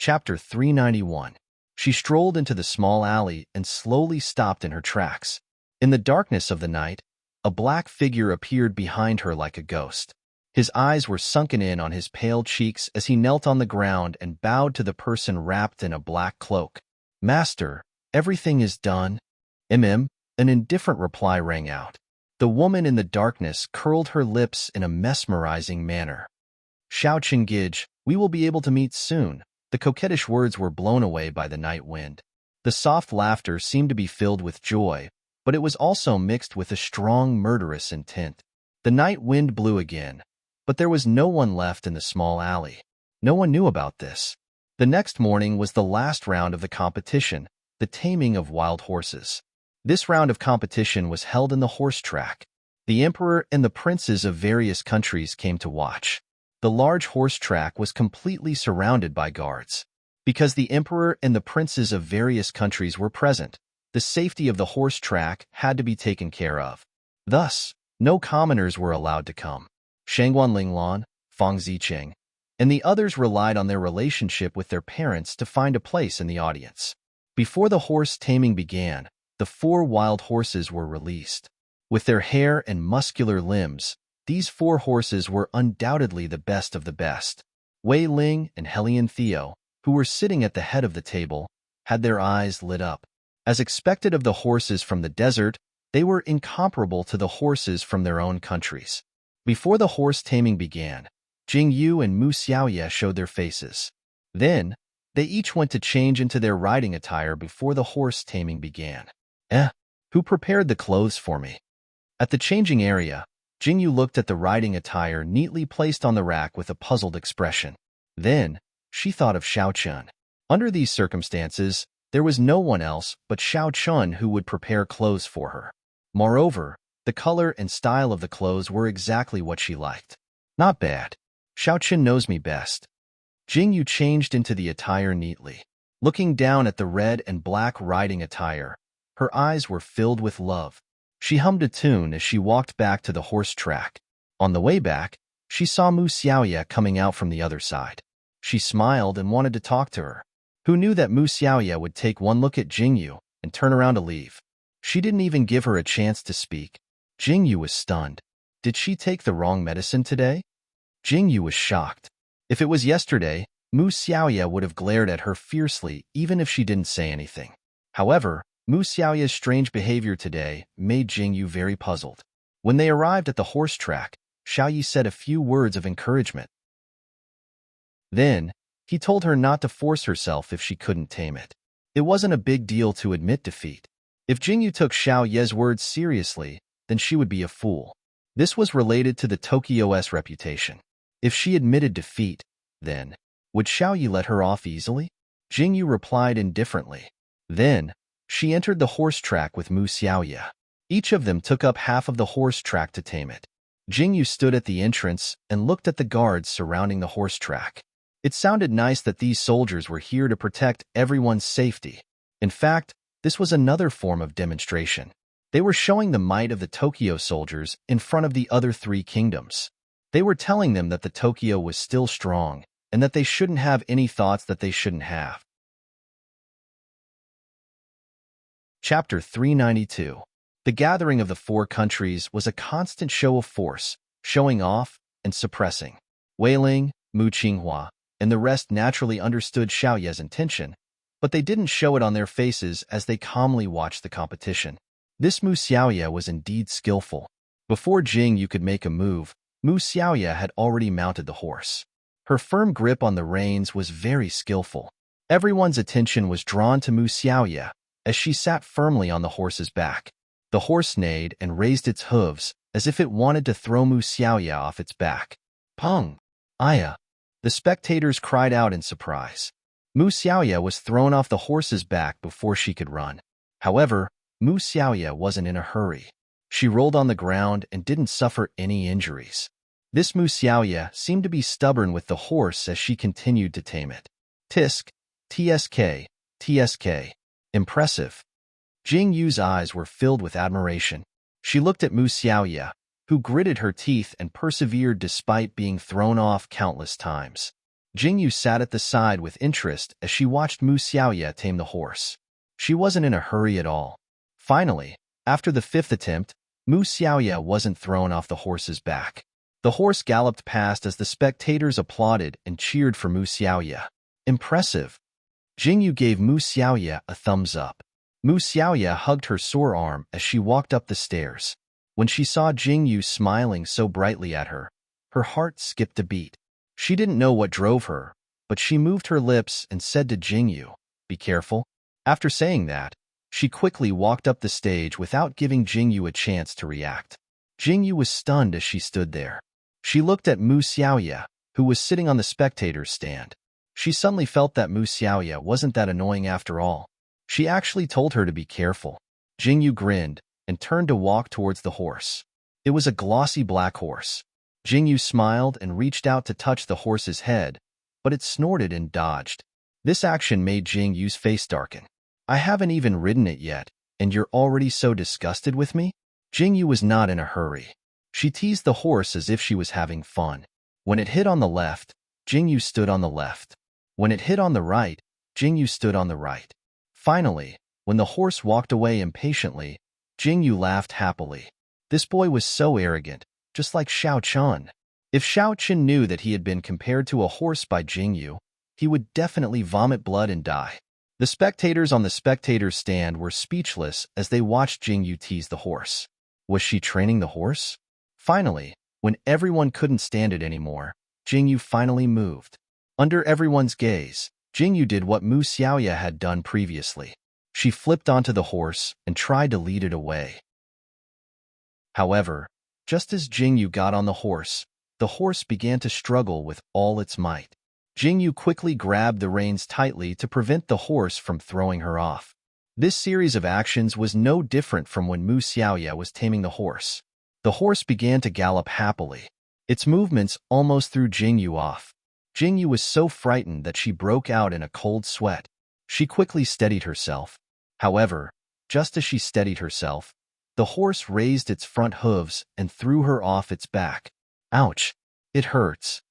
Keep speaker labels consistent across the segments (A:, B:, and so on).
A: Chapter 391. She strolled into the small alley and slowly stopped in her tracks. In the darkness of the night, a black figure appeared behind her like a ghost. His eyes were sunken in on his pale cheeks as he knelt on the ground and bowed to the person wrapped in a black cloak. "Master, everything is done." An indifferent reply rang out. The woman in the darkness curled her lips in a mesmerizing manner. "Xiao Qinggij, we will be able to meet soon." The coquettish words were blown away by the night wind. The soft laughter seemed to be filled with joy, but it was also mixed with a strong, murderous intent. The night wind blew again, but there was no one left in the small alley. No one knew about this. The next morning was the last round of the competition, the taming of wild horses. This round of competition was held in the horse track. The emperor and the princes of various countries came to watch. The large horse track was completely surrounded by guards. Because the emperor and the princes of various countries were present, the safety of the horse track had to be taken care of. Thus, no commoners were allowed to come. Shangguan Linglan, Fang Zicheng, and the others relied on their relationship with their parents to find a place in the audience. Before the horse taming began, the 4 wild horses were released. With their hair and muscular limbs, these 4 horses were undoubtedly the best of the best. Wei Ling and Helian Theo, who were sitting at the head of the table, had their eyes lit up. As expected of the horses from the desert, they were incomparable to the horses from their own countries. Before the horse taming began, Jing Yu and Mu Xiaoye showed their faces. Then, they each went to change into their riding attire before the horse taming began. Who prepared the clothes for me?" At the changing area, Jing Yu looked at the riding attire neatly placed on the rack with a puzzled expression. Then, she thought of Xiao Chun. Under these circumstances, there was no one else but Xiao Chun who would prepare clothes for her. Moreover, the color and style of the clothes were exactly what she liked. "Not bad. Xiao Chun knows me best." Jing Yu changed into the attire neatly. Looking down at the red and black riding attire, her eyes were filled with love. She hummed a tune as she walked back to the horse track. On the way back, she saw Mu Xiaoye coming out from the other side. She smiled and wanted to talk to her. Who knew that Mu Xiaoye would take one look at Jing Yu and turn around to leave? She didn't even give her a chance to speak. Jing Yu was stunned. Did she take the wrong medicine today? Jing Yu was shocked. If it was yesterday, Mu Xiaoye would have glared at her fiercely even if she didn't say anything. However, Mu Xiaoye's strange behavior today made Jing Yu very puzzled. When they arrived at the horse track, Xiao Yi said a few words of encouragement. Then, he told her not to force herself if she couldn't tame it. It wasn't a big deal to admit defeat. If Jing Yu took Xiao Ye's words seriously, then she would be a fool. This was related to the Tokyo's reputation. If she admitted defeat, then, would Xiao Yi let her off easily? Jing Yu replied indifferently. Then, she entered the horse track with Mu Xiaoye. Each of them took up half of the horse track to tame it. Jing Yu stood at the entrance and looked at the guards surrounding the horse track. It sounded nice that these soldiers were here to protect everyone's safety. In fact, this was another form of demonstration. They were showing the might of the Tokyo soldiers in front of the other 3 kingdoms. They were telling them that the Tokyo was still strong and that they shouldn't have any thoughts that they shouldn't have. Chapter 392. The gathering of the 4 countries was a constant show of force, showing off and suppressing. Wei Ling, Mu Qinghua, and the rest naturally understood Xiao Ye's intention, but they didn't show it on their faces as they calmly watched the competition. This Mu Xiaoye was indeed skillful. Before Jing Yu could make a move, Mu Xiaoye had already mounted the horse. Her firm grip on the reins was very skillful. Everyone's attention was drawn to Mu Xiaoye as she sat firmly on the horse's back. The horse neighed and raised its hooves as if it wanted to throw Mu Xiaoye off its back. "Peng! Aya!" The spectators cried out in surprise. Mu Xiaoye was thrown off the horse's back before she could run. However, Mu Xiaoye wasn't in a hurry. She rolled on the ground and didn't suffer any injuries. This Mu Xiaoye seemed to be stubborn with the horse as she continued to tame it. Tisk, tsk, tsk. Impressive. Jing Yu's eyes were filled with admiration. She looked at Mu Xiaoye, who gritted her teeth and persevered despite being thrown off countless times. Jingyu sat at the side with interest as she watched Mu Xiaoye tame the horse. She wasn't in a hurry at all. Finally, after the 5th attempt, Mu Xiaoye wasn't thrown off the horse's back. The horse galloped past as the spectators applauded and cheered for Mu Xiaoye. Impressive. Jingyu gave Mu Xiaoye a thumbs up. Mu Xiaoye hugged her sore arm as she walked up the stairs. When she saw Jingyu smiling so brightly at her, her heart skipped a beat. She didn't know what drove her, but she moved her lips and said to Jingyu, "Be careful." After saying that, she quickly walked up the stage without giving Jingyu a chance to react. Jingyu was stunned as she stood there. She looked at Mu Xiaoye, who was sitting on the spectator's stand. She suddenly felt that Mu Xiaoye wasn't that annoying after all. She actually told her to be careful. Jingyu grinned and turned to walk towards the horse. It was a glossy black horse. Jingyu smiled and reached out to touch the horse's head, but it snorted and dodged. This action made Jingyu's face darken. "I haven't even ridden it yet, and you're already so disgusted with me?" Jingyu was not in a hurry. She teased the horse as if she was having fun. When it hit on the left, Jingyu stood on the left. When it hit on the right, Jingyu stood on the right. Finally, when the horse walked away impatiently, Jingyu laughed happily. This boy was so arrogant, just like Xiao Chun. If Xiao Chun knew that he had been compared to a horse by Jingyu, he would definitely vomit blood and die. The spectators on the spectator's stand were speechless as they watched Jingyu tease the horse. Was she training the horse? Finally, when everyone couldn't stand it anymore, Jingyu finally moved. Under everyone's gaze, Jingyu did what Mu Xiaoye had done previously. She flipped onto the horse and tried to lead it away. However, just as Jingyu got on the horse began to struggle with all its might. Jingyu quickly grabbed the reins tightly to prevent the horse from throwing her off. This series of actions was no different from when Mu Xiaoye was taming the horse. The horse began to gallop happily. Its movements almost threw Jingyu off. Jingyu was so frightened that she broke out in a cold sweat. She quickly steadied herself. However, just as she steadied herself, the horse raised its front hooves and threw her off its back. Ouch! It hurts.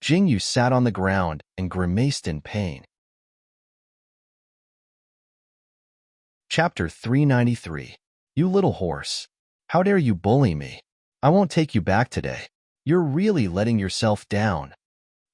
A: Jingyu sat on the ground and grimaced in pain. Chapter 393. You little horse. How dare you bully me? I won't take you back today. You're really letting yourself down.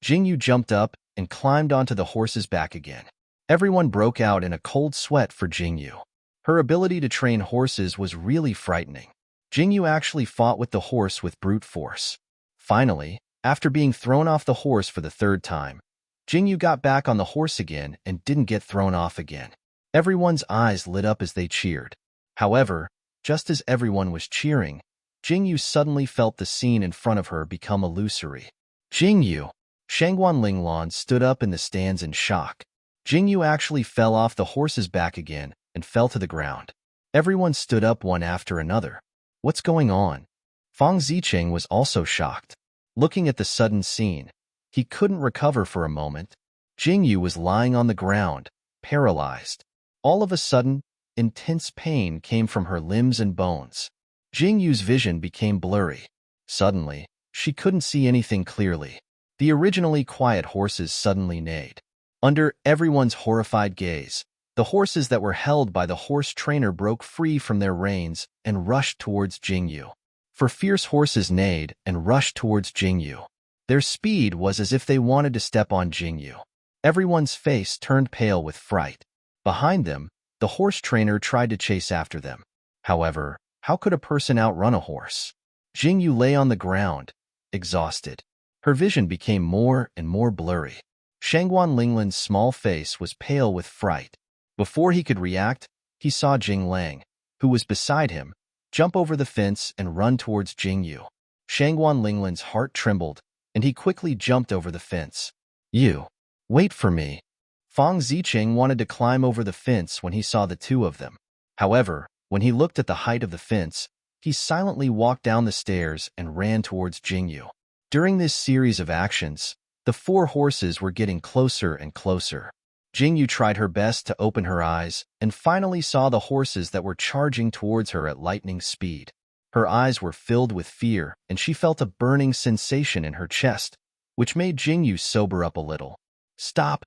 A: Jingyu jumped up and climbed onto the horse's back again. Everyone broke out in a cold sweat for Jingyu. Her ability to train horses was really frightening. Jingyu actually fought with the horse with brute force. Finally, after being thrown off the horse for the 3rd time, Jingyu got back on the horse again and didn't get thrown off again. Everyone's eyes lit up as they cheered. However, just as everyone was cheering, Jingyu suddenly felt the scene in front of her become illusory. Jingyu! Shangguan Linglan stood up in the stands in shock. Jingyu actually fell off the horse's back again and fell to the ground. Everyone stood up one after another. What's going on? Fang Zicheng was also shocked. Looking at the sudden scene, he couldn't recover for a moment. Jingyu was lying on the ground, paralyzed. All of a sudden, intense pain came from her limbs and bones. Jingyu's vision became blurry. Suddenly, she couldn't see anything clearly. The originally quiet horses suddenly neighed. Under everyone's horrified gaze, the horses that were held by the horse trainer broke free from their reins and rushed towards Jingyu. For fierce horses neighed and rushed towards Jingyu. Their speed was as if they wanted to step on Jingyu. Everyone's face turned pale with fright. Behind them, the horse trainer tried to chase after them. However, how could a person outrun a horse? Jingyu lay on the ground, exhausted. Her vision became more and more blurry. Shangguan Linglan's small face was pale with fright. Before he could react, he saw Jing Lang, who was beside him, jump over the fence and run towards Jingyu. Shangguan Linglan's heart trembled, and he quickly jumped over the fence. You! Wait for me! Fang Zicheng wanted to climb over the fence when he saw the two of them. However, when he looked at the height of the fence, he silently walked down the stairs and ran towards Jingyu. During this series of actions, the 4 horses were getting closer and closer. Jingyu tried her best to open her eyes and finally saw the horses that were charging towards her at lightning speed. Her eyes were filled with fear, and she felt a burning sensation in her chest, which made Jingyu sober up a little. Stop!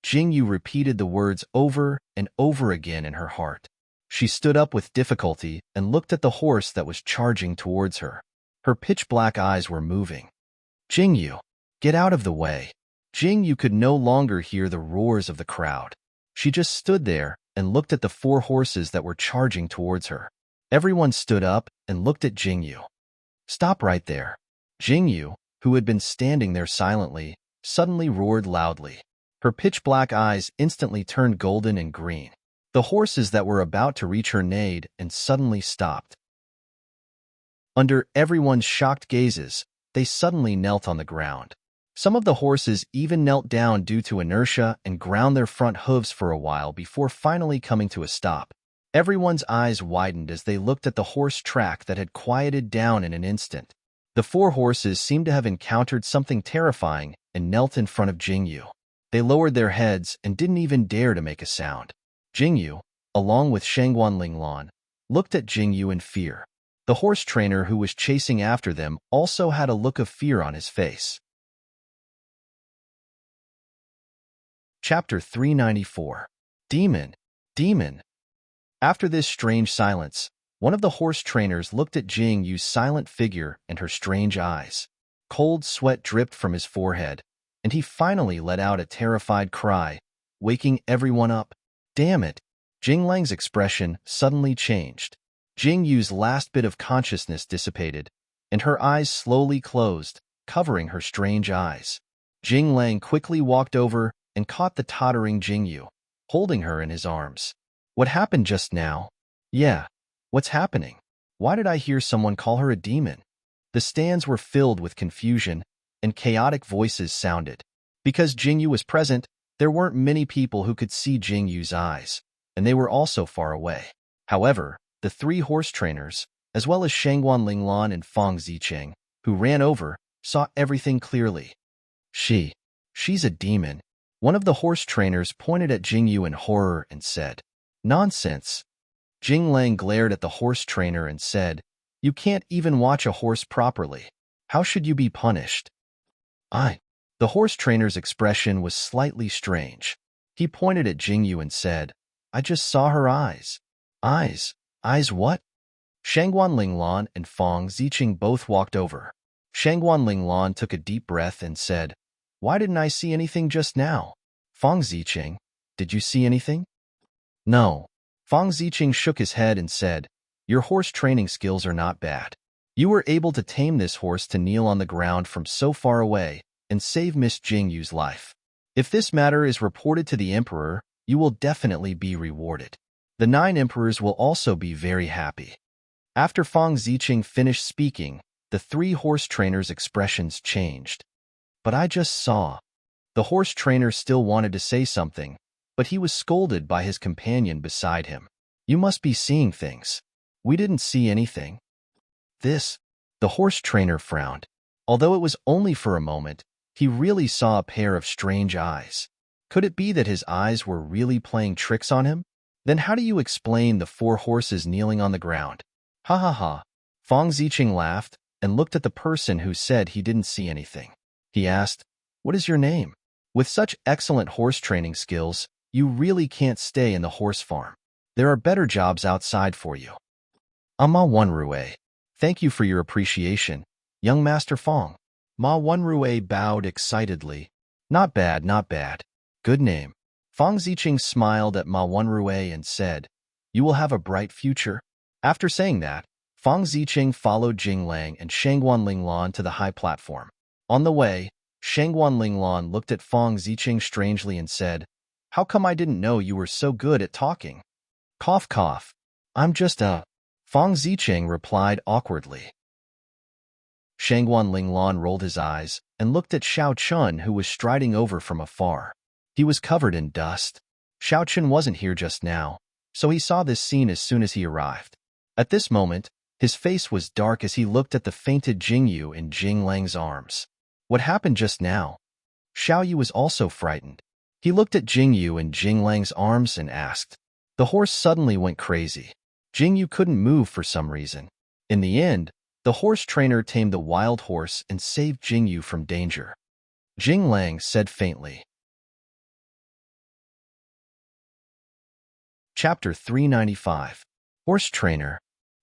A: Jingyu repeated the words over and over again in her heart. She stood up with difficulty and looked at the horse that was charging towards her. Her pitch-black eyes were moving. Jingyu, get out of the way. Jingyu could no longer hear the roars of the crowd. She just stood there and looked at the 4 horses that were charging towards her. Everyone stood up and looked at Jingyu. Stop right there. Jingyu, who had been standing there silently, suddenly roared loudly. Her pitch-black eyes instantly turned golden and green. The horses that were about to reach her neighed and suddenly stopped. Under everyone's shocked gazes, they suddenly knelt on the ground. Some of the horses even knelt down due to inertia and ground their front hooves for a while before finally coming to a stop. Everyone's eyes widened as they looked at the horse track that had quieted down in an instant. The 4 horses seemed to have encountered something terrifying and knelt in front of Jingyu. They lowered their heads and didn't even dare to make a sound. Jingyu, along with Shangguan Linglan, looked at Jingyu in fear. The horse trainer who was chasing after them also had a look of fear on his face. Chapter 394. Demon. Demon. After this strange silence, one of the horse trainers looked at Jingyu's silent figure and her strange eyes. Cold sweat dripped from his forehead, and he finally let out a terrified cry, waking everyone up. Damn it! Jinglang's expression suddenly changed. Jingyu's last bit of consciousness dissipated, and her eyes slowly closed, covering her strange eyes. Jinglang quickly walked over and caught the tottering Jingyu, holding her in his arms. What happened just now? Yeah, what's happening? Why did I hear someone call her a demon? The stands were filled with confusion, and chaotic voices sounded. Because Jingyu was present, there weren't many people who could see Jingyu's eyes, and they were also far away. However, the 3 horse trainers, as well as Shangguan Linglan and Fang Zicheng, who ran over, saw everything clearly. She's a demon. One of the horse trainers pointed at Jingyu in horror and said, Nonsense. Jinglang glared at the horse trainer and said, You can't even watch a horse properly. How should you be punished? The horse trainer's expression was slightly strange. He pointed at Jingyu and said, I just saw her eyes. Eyes? Eyes what? Shangguan Linglan and Fang Zicheng both walked over. Shangguan Linglan took a deep breath and said, Why didn't I see anything just now? Fang Zicheng, did you see anything? No. Fang Zicheng shook his head and said, Your horse training skills are not bad. You were able to tame this horse to kneel on the ground from so far away and save Miss Jingyu's life. If this matter is reported to the Emperor, you will definitely be rewarded. The 9 emperors will also be very happy. After Fang Zicheng finished speaking, the 3 horse trainers' expressions changed. But I just saw. The horse trainer still wanted to say something, but he was scolded by his companion beside him. You must be seeing things. We didn't see anything. The horse trainer frowned. Although it was only for a moment, he really saw a pair of strange eyes. Could it be that his eyes were really playing tricks on him? Then how do you explain the 4 horses kneeling on the ground? Ha ha ha. Fang Zicheng laughed and looked at the person who said he didn't see anything. He asked, What is your name? With such excellent horse training skills, you really can't stay in the horse farm. There are better jobs outside for you. Ma Wenrui. Thank you for your appreciation, young Master Fang. Ma Wenrui bowed excitedly. Not bad, not bad. Good name. Fang Zicheng smiled at Ma Wenrui and said, You will have a bright future. After saying that, Fang Zicheng followed Jinglang and Shangguan Linglan to the high platform. On the way, Shangguan Linglan looked at Fang Zicheng strangely and said, How come I didn't know you were so good at talking? Cough cough. I'm just a... Fang Zicheng replied awkwardly. Shangguan Linglan rolled his eyes and looked at Xiao Chun, who was striding over from afar. He was covered in dust. Xiao Chun wasn't here just now, so he saw this scene as soon as he arrived. At this moment, his face was dark as he looked at the fainted Jingyu in Jinglang's arms. What happened just now? Xiao Yu was also frightened. He looked at Jingyu in Jinglang's arms and asked. The horse suddenly went crazy. Jingyu couldn't move for some reason. In the end, the horse trainer tamed the wild horse and saved Jingyu from danger. Jinglang said faintly. Chapter 395. Horse Trainer.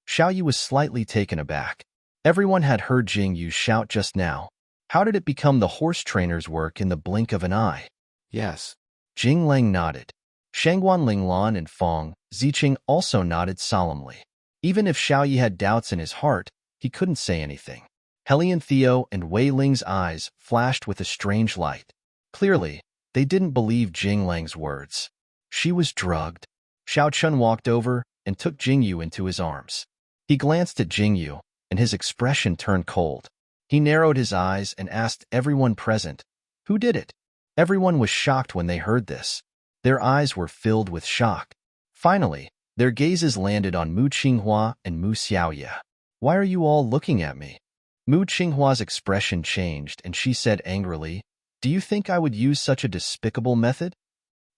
A: Xiao Yi was slightly taken aback. Everyone had heard Jing Yu shout just now. How did it become the horse trainer's work in the blink of an eye?
B: Yes.
A: Jing Lang nodded. Shangguan Linglan and Fong Ziqing also nodded solemnly. Even if Xiao Yi had doubts in his heart, he couldn't say anything. Helian Theo and Wei Ling's eyes flashed with a strange light. Clearly, they didn't believe Jing Lang's words. She was drugged. Xiao Chun walked over and took Jing Yu into his arms. He glanced at Jing Yu, and his expression turned cold. He narrowed his eyes and asked everyone present, "Who did it?" Everyone was shocked when they heard this. Their eyes were filled with shock. Finally, their gazes landed on Mu Qinghua and Mu Xiaoye. "Why are you all looking at me?" Mu Qinghua's expression changed, and she said angrily, "Do you think I would use such a despicable method?"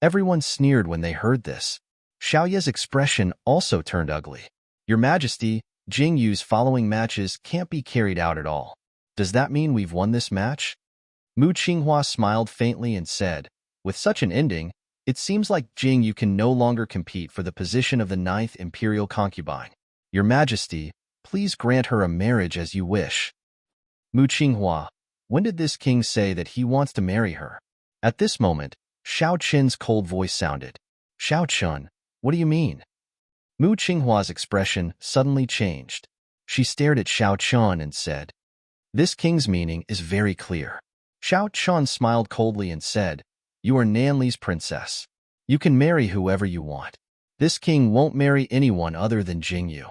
A: Everyone sneered when they heard this. Xiaoye's expression also turned ugly. "Your Majesty, Jing Yu's following matches can't be carried out at all. Does that mean we've won this match?" Mu Qinghua smiled faintly and said, "With such an ending, it seems like Jing Yu can no longer compete for the position of the 9th Imperial Concubine. Your Majesty, please grant her a marriage as you wish." Mu Qinghua, when did this king say that he wants to marry her? At this moment, Xiao Qin's cold voice sounded. "Xiao Chun, what do you mean?" Mu Qinghua's expression suddenly changed. She stared at Xiao Chun and said, "This king's meaning is very clear." Xiao Chun smiled coldly and said, "You are Nanli's princess. You can marry whoever you want. This king won't marry anyone other than Jing Yu."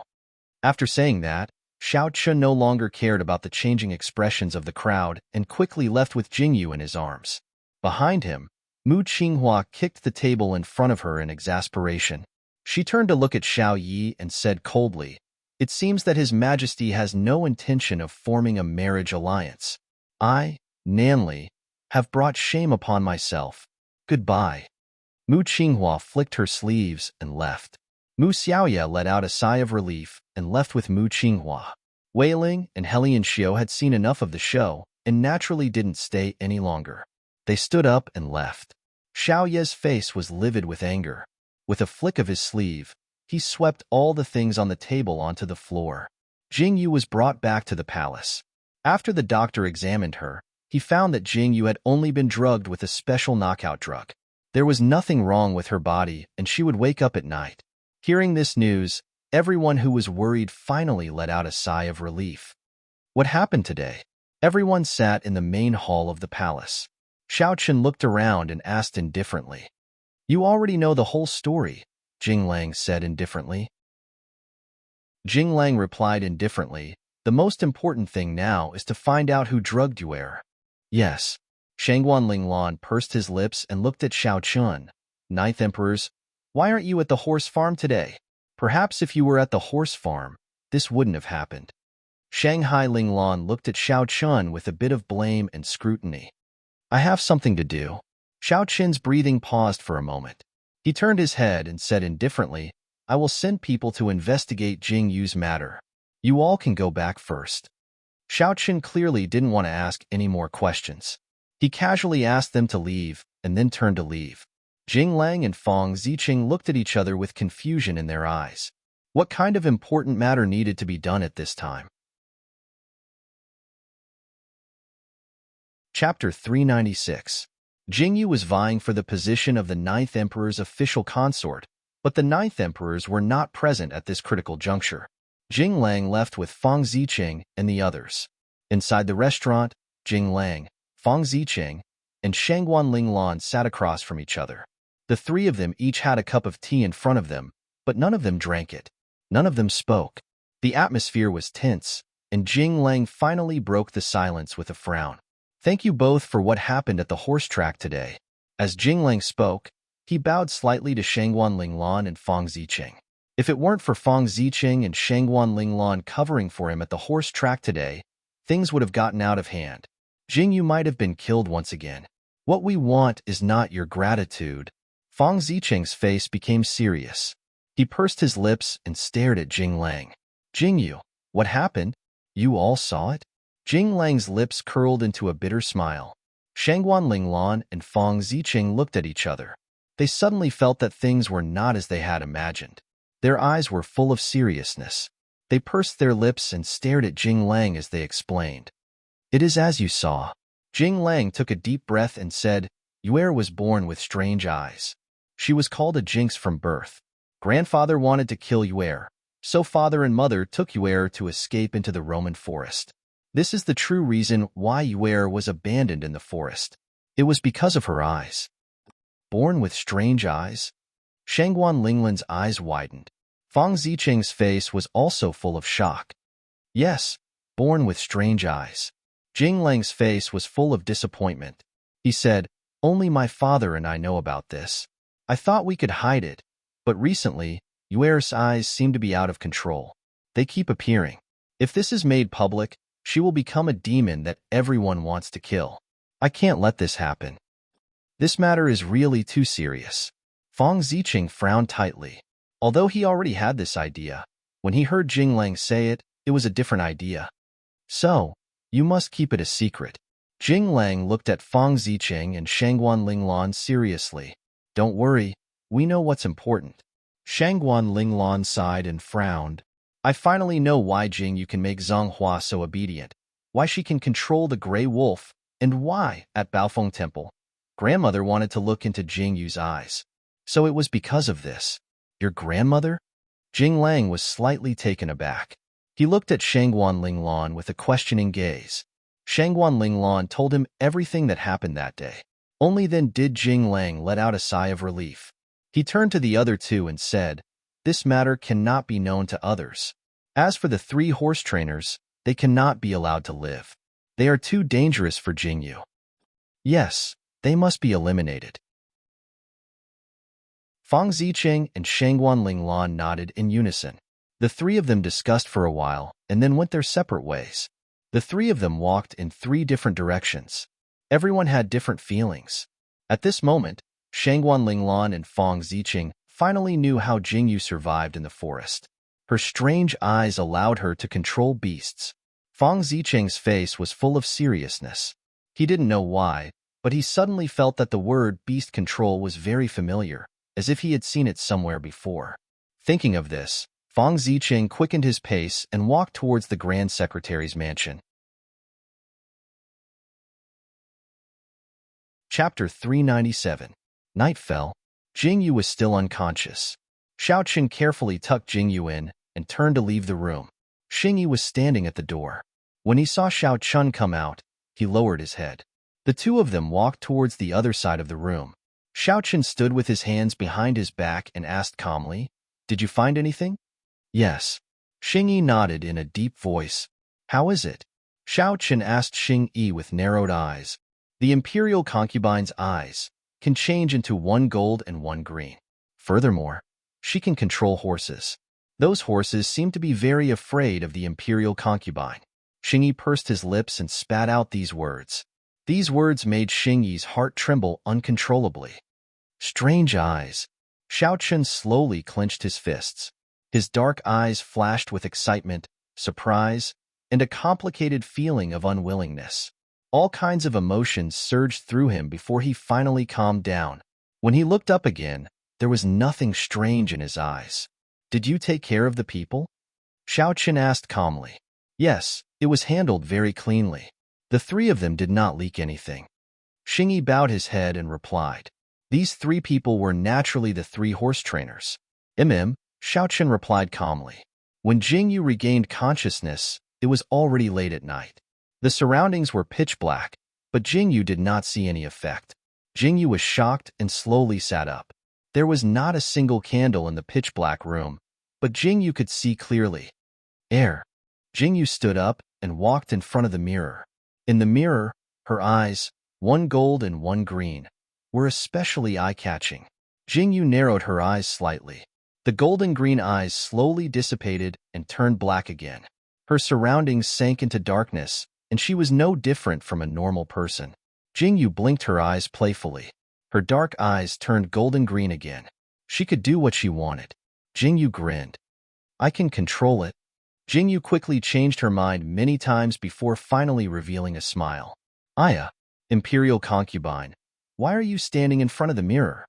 A: After saying that, Xiao Chun no longer cared about the changing expressions of the crowd and quickly left with Jing Yu in his arms. Behind him, Mu Qinghua kicked the table in front of her in exasperation. She turned to look at Xiao Yi and said coldly, "It seems that His Majesty has no intention of forming a marriage alliance. I, Nanli, have brought shame upon myself. Goodbye." Mu Qinghua flicked her sleeves and left. Mu Xiaoye let out a sigh of relief and left with Mu Qinghua. Wei Ling and Helian Xiao had seen enough of the show and naturally didn't stay any longer. They stood up and left. Xiao Ye's face was livid with anger. With a flick of his sleeve, he swept all the things on the table onto the floor. Jing Yu was brought back to the palace. After the doctor examined her, he found that Jing Yu had only been drugged with a special knockout drug. There was nothing wrong with her body, and she would wake up at night. Hearing this news, everyone who was worried finally let out a sigh of relief. What happened today? Everyone sat in the main hall of the palace. Xiao Chen looked around and asked indifferently. "You already know the whole story," Jing Lang said indifferently. Jing Lang replied indifferently, "The most important thing now is to find out who drugged you." "Yes." Shangguan Linglan pursed his lips and looked at Xiao Chun. "Ninth Emperors, why aren't you at the horse farm today? Perhaps if you were at the horse farm, this wouldn't have happened." Shanghai Linglan looked at Xiao Chun with a bit of blame and scrutiny. "I have something to do." Xiao Chin's breathing paused for a moment. He turned his head and said indifferently, "I will send people to investigate Jing Yu's matter. You all can go back first." Xiao Chin clearly didn't want to ask any more questions. He casually asked them to leave and then turned to leave. Jing Lang and Fong Ziqing looked at each other with confusion in their eyes. What kind of important matter needed to be done at this time? Chapter 396. Jing Yu was vying for the position of the 9th Emperor's official consort, but the 9th Emperors were not present at this critical juncture. Jing Lang left with Fong Ziqing and the others. Inside the restaurant, Jing Lang, Fong Ziqing, and Shangguan Linglan sat across from each other. The three of them each had a cup of tea in front of them, but none of them drank it. None of them spoke. The atmosphere was tense, and Jing Lang finally broke the silence with a frown. "Thank you both for what happened at the horse track today." As Jing Lang spoke, he bowed slightly to Shangguan Linglan and Fong Ziqing. If it weren't for Fong Ziqing and Shangguan Linglan covering for him at the horse track today, things would have gotten out of hand. Jing Yu might have been killed once again. "What we want is not your gratitude." Fong Ziqing's face became serious. He pursed his lips and stared at Jing Lang. "Jing Yu, what happened? You all saw it?" Jing Lang's lips curled into a bitter smile. Shangguan Linglan and Fong Ziqing looked at each other. they suddenly felt that things were not as they had imagined. Their eyes were full of seriousness. They pursed their lips and stared at Jing Lang as they explained. It is as you saw. Jing Lang took a deep breath and said, Yuer was born with strange eyes. She was called a jinx from birth. Grandfather wanted to kill Yuer, so father and mother took Yuer to escape into the Roman forest. This is the true reason why Yuer was abandoned in the forest. It was because of her eyes. Born with strange eyes? Shangguan Linglan's eyes widened. Fang Zicheng's face was also full of shock. Yes, born with strange eyes. Jing Lang's face was full of disappointment. He said, only my father and I know about this. I thought we could hide it, but recently, Yuer's eyes seem to be out of control. They keep appearing. If this is made public, she will become a demon that everyone wants to kill. I can't let this happen. This matter is really too serious. Fang Zicheng frowned tightly. Although he already had this idea, when he heard Jing Lang say it, it was a different idea. So, you must keep it a secret. Jing Lang looked at Fang Zicheng and Shangguan Linglan seriously. Don't worry, we know what's important. Shangguan Linglan sighed and frowned. I finally know why Jing Yu can make Zhang Hua so obedient, why she can control the Grey Wolf, and why, at Baofeng Temple, grandmother wanted to look into Jing Yu's eyes. So it was because of this. Your grandmother? Jing Lang was slightly taken aback. He looked at Shangguan Linglan with a questioning gaze. Shangguan Linglan told him everything that happened that day. Only then did Jing Lang let out a sigh of relief. He turned to the other two and said, this matter cannot be known to others. As for the 3 horse trainers, they cannot be allowed to live. They are too dangerous for Jing Yu. Yes, they must be eliminated. Fang Zicheng and Shangguan Linglan nodded in unison. The 3 of them discussed for a while and then went their separate ways. The 3 of them walked in 3 different directions. Everyone had different feelings. At this moment, Shangguan Linglan and Fang Zicheng finally knew how Jing Yu survived in the forest. Her strange eyes allowed her to control beasts. Fang Zicheng's face was full of seriousness. He didn't know why, but he suddenly felt that the word beast control was very familiar, as if he had seen it somewhere before. Thinking of this, Fang Zicheng quickened his pace and walked towards the Grand Secretary's mansion. Chapter 397. Night fell. Jing Yu was still unconscious. Xiao Qin carefully tucked Jing Yu in and turned to leave the room. Xing Yi was standing at the door. When he saw Xiao Qin come out, he lowered his head. The 2 of them walked towards the other side of the room. Xiao Qin stood with his hands behind his back and asked calmly, Did you find anything? Yes. Xing Yi nodded in a deep voice. How is it? Xiao Qin asked Xing Yi with narrowed eyes. The imperial concubine's eyes can change into 1 gold and 1 green. Furthermore, she can control horses. Those horses seem to be very afraid of the imperial concubine. Xing Yi pursed his lips and spat out these words. These words made Xing Yi's heart tremble uncontrollably. Strange eyes. Xiao Qin slowly clenched his fists. His dark eyes flashed with excitement, surprise, and a complicated feeling of unwillingness. All kinds of emotions surged through him before he finally calmed down. When he looked up again, there was nothing strange in his eyes. Did you take care of the people? Xiao Qin asked calmly. Yes, it was handled very cleanly. The 3 of them did not leak anything. Xing Yi bowed his head and replied. These 3 people were naturally the 3 horse trainers. Xiao Qin replied calmly. When Jing Yu regained consciousness, it was already late at night. The surroundings were pitch black, but Jing Yu did not see any effect. Jing Yu was shocked and slowly sat up. There was not a single candle in the pitch-black room, but Jing Yu could see clearly. Jing Yu stood up and walked in front of the mirror. In the mirror, her eyes, 1 gold and 1 green, were especially eye-catching. Jing Yu narrowed her eyes slightly. The golden-green eyes slowly dissipated and turned black again. Her surroundings sank into darkness, and she was no different from a normal person. Jing Yu blinked her eyes playfully. Her dark eyes turned golden-green again. She could do what she wanted. Jing Yu grinned. I can control it. Jing Yu quickly changed her mind many times before finally revealing a smile. Aya, imperial concubine, why are you standing in front of the mirror?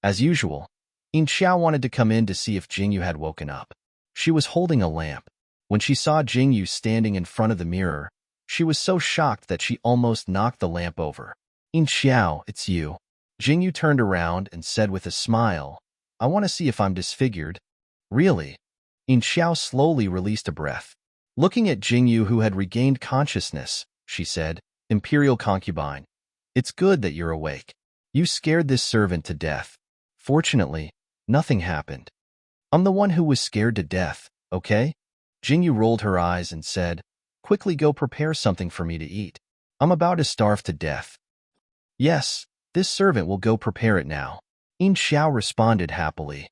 A: As usual, Yin Xiao wanted to come in to see if Jingyu had woken up. She was holding a lamp. When she saw Jingyu standing in front of the mirror, she was so shocked that she almost knocked the lamp over. Yin Xiao, it's you. Jingyu turned around and said with a smile, I want to see if I'm disfigured. Really? Yin Xiao slowly released a breath. Looking at Jingyu, who had regained consciousness, she said, Imperial concubine, it's good that you're awake. You scared this servant to death. Fortunately, nothing happened. I'm the one who was scared to death, okay? Jingyu rolled her eyes and said, Quickly go prepare something for me to eat. I'm about to starve to death. Yes, this servant will go prepare it now. Yin Xiao responded happily.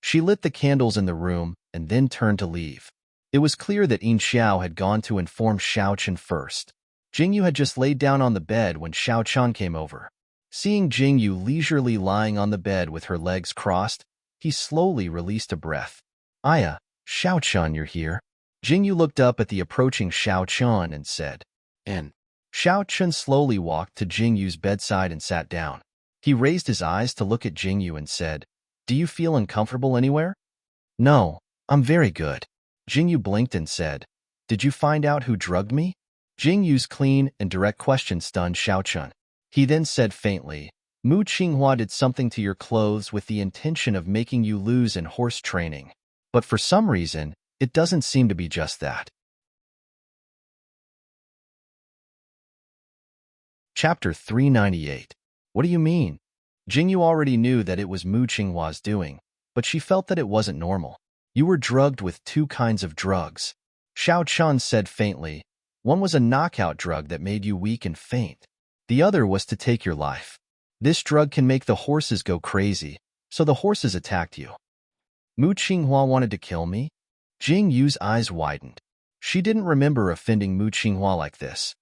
A: She lit the candles in the room and then turned to leave. It was clear that Yin Xiao had gone to inform Xiaochen first. Jingyu had just laid down on the bed when Xiaochen came over. Seeing Jingyu leisurely lying on the bed with her legs crossed, he slowly released a breath. Aya, Xiaochen, you're here. Jingyu looked up at the approaching Xiaochen and said, And Xiaochen slowly walked to Jingyu's bedside and sat down. He raised his eyes to look at Jingyu and said, Do you feel uncomfortable anywhere? No, I'm very good. Jingyu blinked and said, Did you find out who drugged me? Jingyu's clean and direct question stunned Xiaochen. He then said faintly, Mu Qinghua did something to your clothes with the intention of making you lose in horse training. But for some reason, it doesn't seem to be just that. Chapter 398. What do you mean? Jingyu already knew that it was Mu Qinghua's doing, but she felt that it wasn't normal. You were drugged with two kinds of drugs. Xiaochen said faintly. One was a knockout drug that made you weak and faint. The other was to take your life. This drug can make the horses go crazy, so the horses attacked you. Mu Qinghua wanted to kill me? Jingyu's eyes widened. She didn't remember offending Mu Qinghua like this.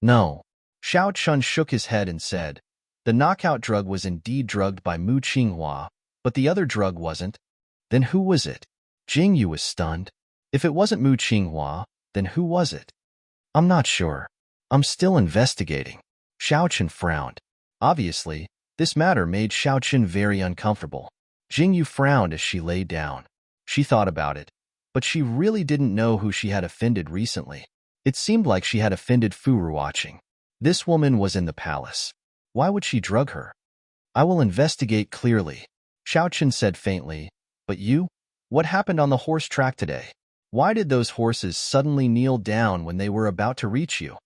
A: No. Xiaochen shook his head and said, The knockout drug was indeed drugged by Mu Qinghua, but the other drug wasn't. Then who was it? Jingyu was stunned. If it wasn't Mu Qinghua, then who was it? I'm not sure. I'm still investigating. Xiaochen frowned. Obviously, this matter made Xiaochen very uncomfortable. Jingyu frowned as she lay down. She thought about it, but she really didn't know who she had offended recently. It seemed like she had offended Furu watching. This woman was in the palace. Why would she drug her? I will investigate clearly. Xiaochen said faintly, But you? What happened on the horse track today? Why did those horses suddenly kneel down when they were about to reach you?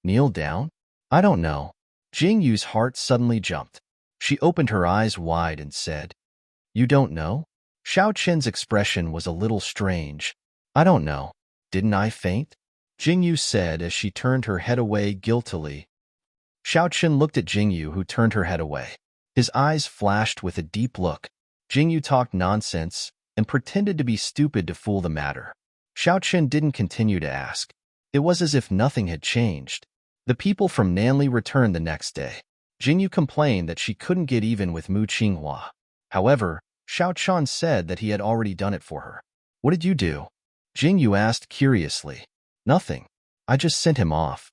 A: Kneel down? I don't know. Jingyu's heart suddenly jumped. She opened her eyes wide and said, You don't know? Xiaochen's expression was a little strange. I don't know. Didn't I faint? Jingyu said as she turned her head away guiltily. Xiaochen looked at Jingyu, who turned her head away. His eyes flashed with a deep look. Jingyu talked nonsense and pretended to be stupid to fool the matter. Xiaochen didn't continue to ask. It was as if nothing had changed. The people from Nanli returned the next day. Jingyu complained that she couldn't get even with Mu Qinghua. However, Xiaochen said that he had already done it for her. What did you do? Jingyu asked curiously. Nothing. I just sent him off.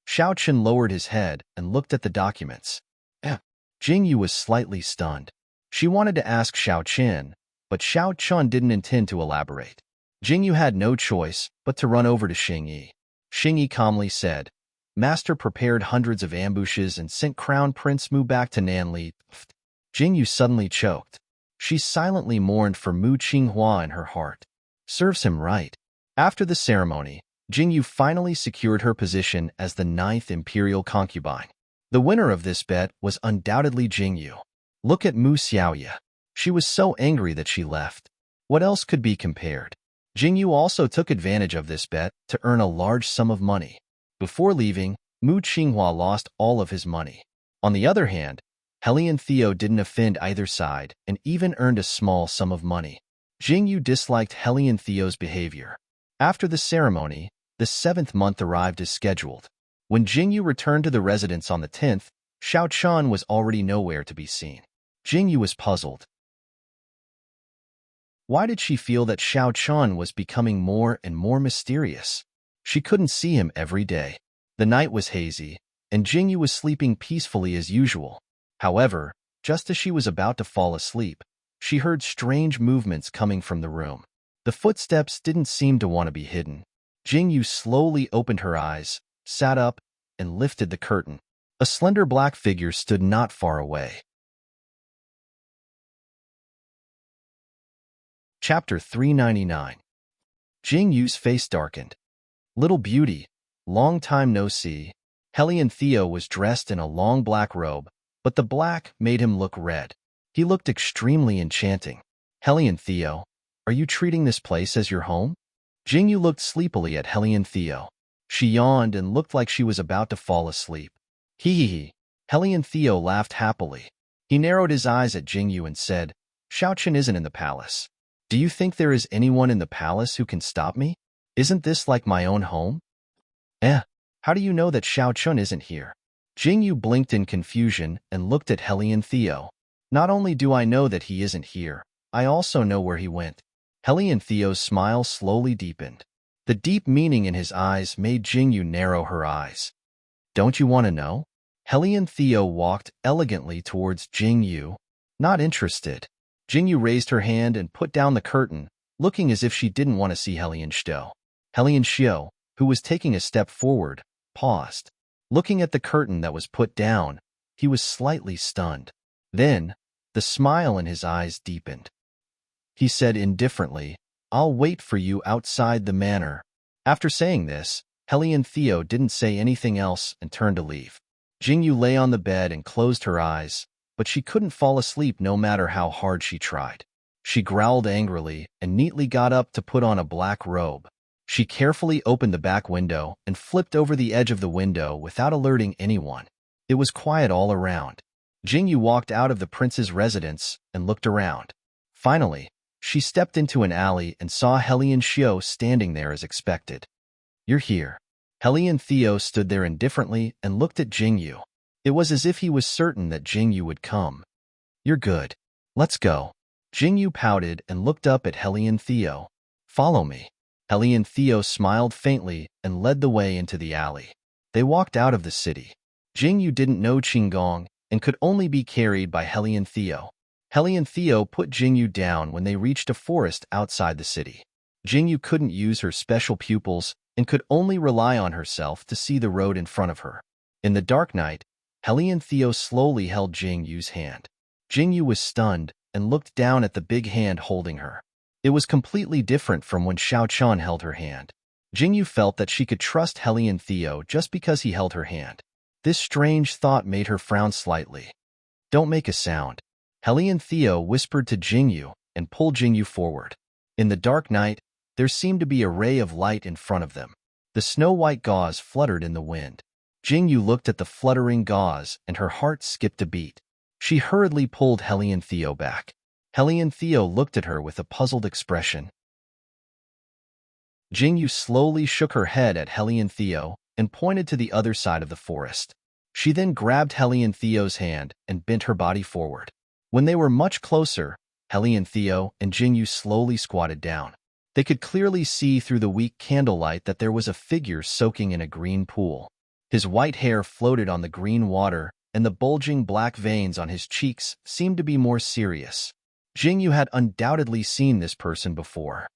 A: Xiaochen lowered his head and looked at the documents. Jingyu was slightly stunned. She wanted to ask Xiaochen, but Xiaochen didn't intend to elaborate. Jingyu had no choice but to run over to Xingyi. Xingyi calmly said, Master prepared hundreds of ambushes and sent Crown Prince Mu back to Nanli. Jingyu suddenly choked. She silently mourned for Mu Qinghua in her heart. Serves him right. After the ceremony, Jingyu finally secured her position as the 9th imperial concubine. The winner of this bet was undoubtedly Jingyu. Look at Mu Xiaoya. She was so angry that she left. What else could be compared? Jingyu also took advantage of this bet to earn a large sum of money. Before leaving, Mu Qinghua lost all of his money. On the other hand, Helian Theo didn't offend either side and even earned a small sum of money. Jingyu disliked Helian Theo's behavior. After the ceremony, the 7th month arrived as scheduled. When Jingyu returned to the residence on the 10th, Xiaochen was already nowhere to be seen. Jingyu was puzzled. Why did she feel that Xiaochen was becoming more and more mysterious? She couldn't see him every day. The night was hazy, and Jingyu was sleeping peacefully as usual. However, Just as she was about to fall asleep, she heard strange movements coming from the room. The footsteps didn't seem to want to be hidden. Jingyu slowly opened her eyes, sat up, and lifted the curtain. A slender black figure stood not far away. Chapter 399. Jingyu's face darkened. Little beauty, long time no see. Hellion Theo was dressed in a long black robe, but the black made him look red. He looked extremely enchanting. Hellion Theo, are you treating this place as your home? Jingyu looked sleepily at Hellion Theo. She yawned and looked like she was about to fall asleep. Hee. Hellion Theo laughed happily. He narrowed his eyes at Jingyu and said, Xiaochen isn't in the palace. Do you think there is anyone in the palace who can stop me? Isn't this like my own home? How do you know that Xiaochen isn't here? Jingyu blinked in confusion and looked at Hellion Theo. Not only do I know that he isn't here, I also know where he went. Hellion Theo's smile slowly deepened. The deep meaning in his eyes made Jingyu narrow her eyes. Don't you want to know? Hellion Theo walked elegantly towards Jingyu. Not interested. Jingyu raised her hand and put down the curtain, looking as if she didn't want to see Hellion Xiao. Hellion Xiao, who was taking a step forward, paused. Looking at the curtain that was put down, he was slightly stunned. Then, the smile in his eyes deepened. He said indifferently, I'll wait for you outside the manor. After saying this, Hellion Theo didn't say anything else and turned to leave. Jingyu lay on the bed and closed her eyes, but she couldn't fall asleep no matter how hard she tried. She growled angrily and neatly got up to put on a black robe. She carefully opened the back window and flipped over the edge of the window without alerting anyone. It was quiet all around. Jingyu walked out of the prince's residence and looked around. Finally, she stepped into an alley and saw Hellion Xiao standing there as expected. You're here. Hellion Theo stood there indifferently and looked at Jingyu. It was as if he was certain that Jingyu would come. You're good. Let's go. Jingyu pouted and looked up at Hellion Theo. Follow me. Hellion Theo smiled faintly and led the way into the alley. They walked out of the city. Jingyu didn't know Qinggong and could only be carried by Hellion Theo. Hellion Theo put Jingyu down when they reached a forest outside the city. Jingyu couldn't use her special pupils and could only rely on herself to see the road in front of her. In the dark night, Hellion Theo slowly held Jingyu's hand. Jingyu was stunned and looked down at the big hand holding her. It was completely different from when Xiaochen held her hand. Jingyu felt that she could trust Hellion Theo just because he held her hand. This strange thought made her frown slightly. Don't make a sound. Hellion Theo whispered to Jingyu and pulled Jingyu forward. In the dark night, there seemed to be a ray of light in front of them. The snow-white gauze fluttered in the wind. Jingyu looked at the fluttering gauze and her heart skipped a beat. She hurriedly pulled Hellion Theo back. Hellion Theo looked at her with a puzzled expression. Jingyu slowly shook her head at Hellion Theo and pointed to the other side of the forest. She then grabbed Hellion Theo's hand and bent her body forward. When they were much closer, Hellion Theo and Jingyu slowly squatted down. They could clearly see through the weak candlelight that there was a figure soaking in a green pool. His white hair floated on the green water, and the bulging black veins on his cheeks seemed to be more serious. Jingyu had undoubtedly seen this person before.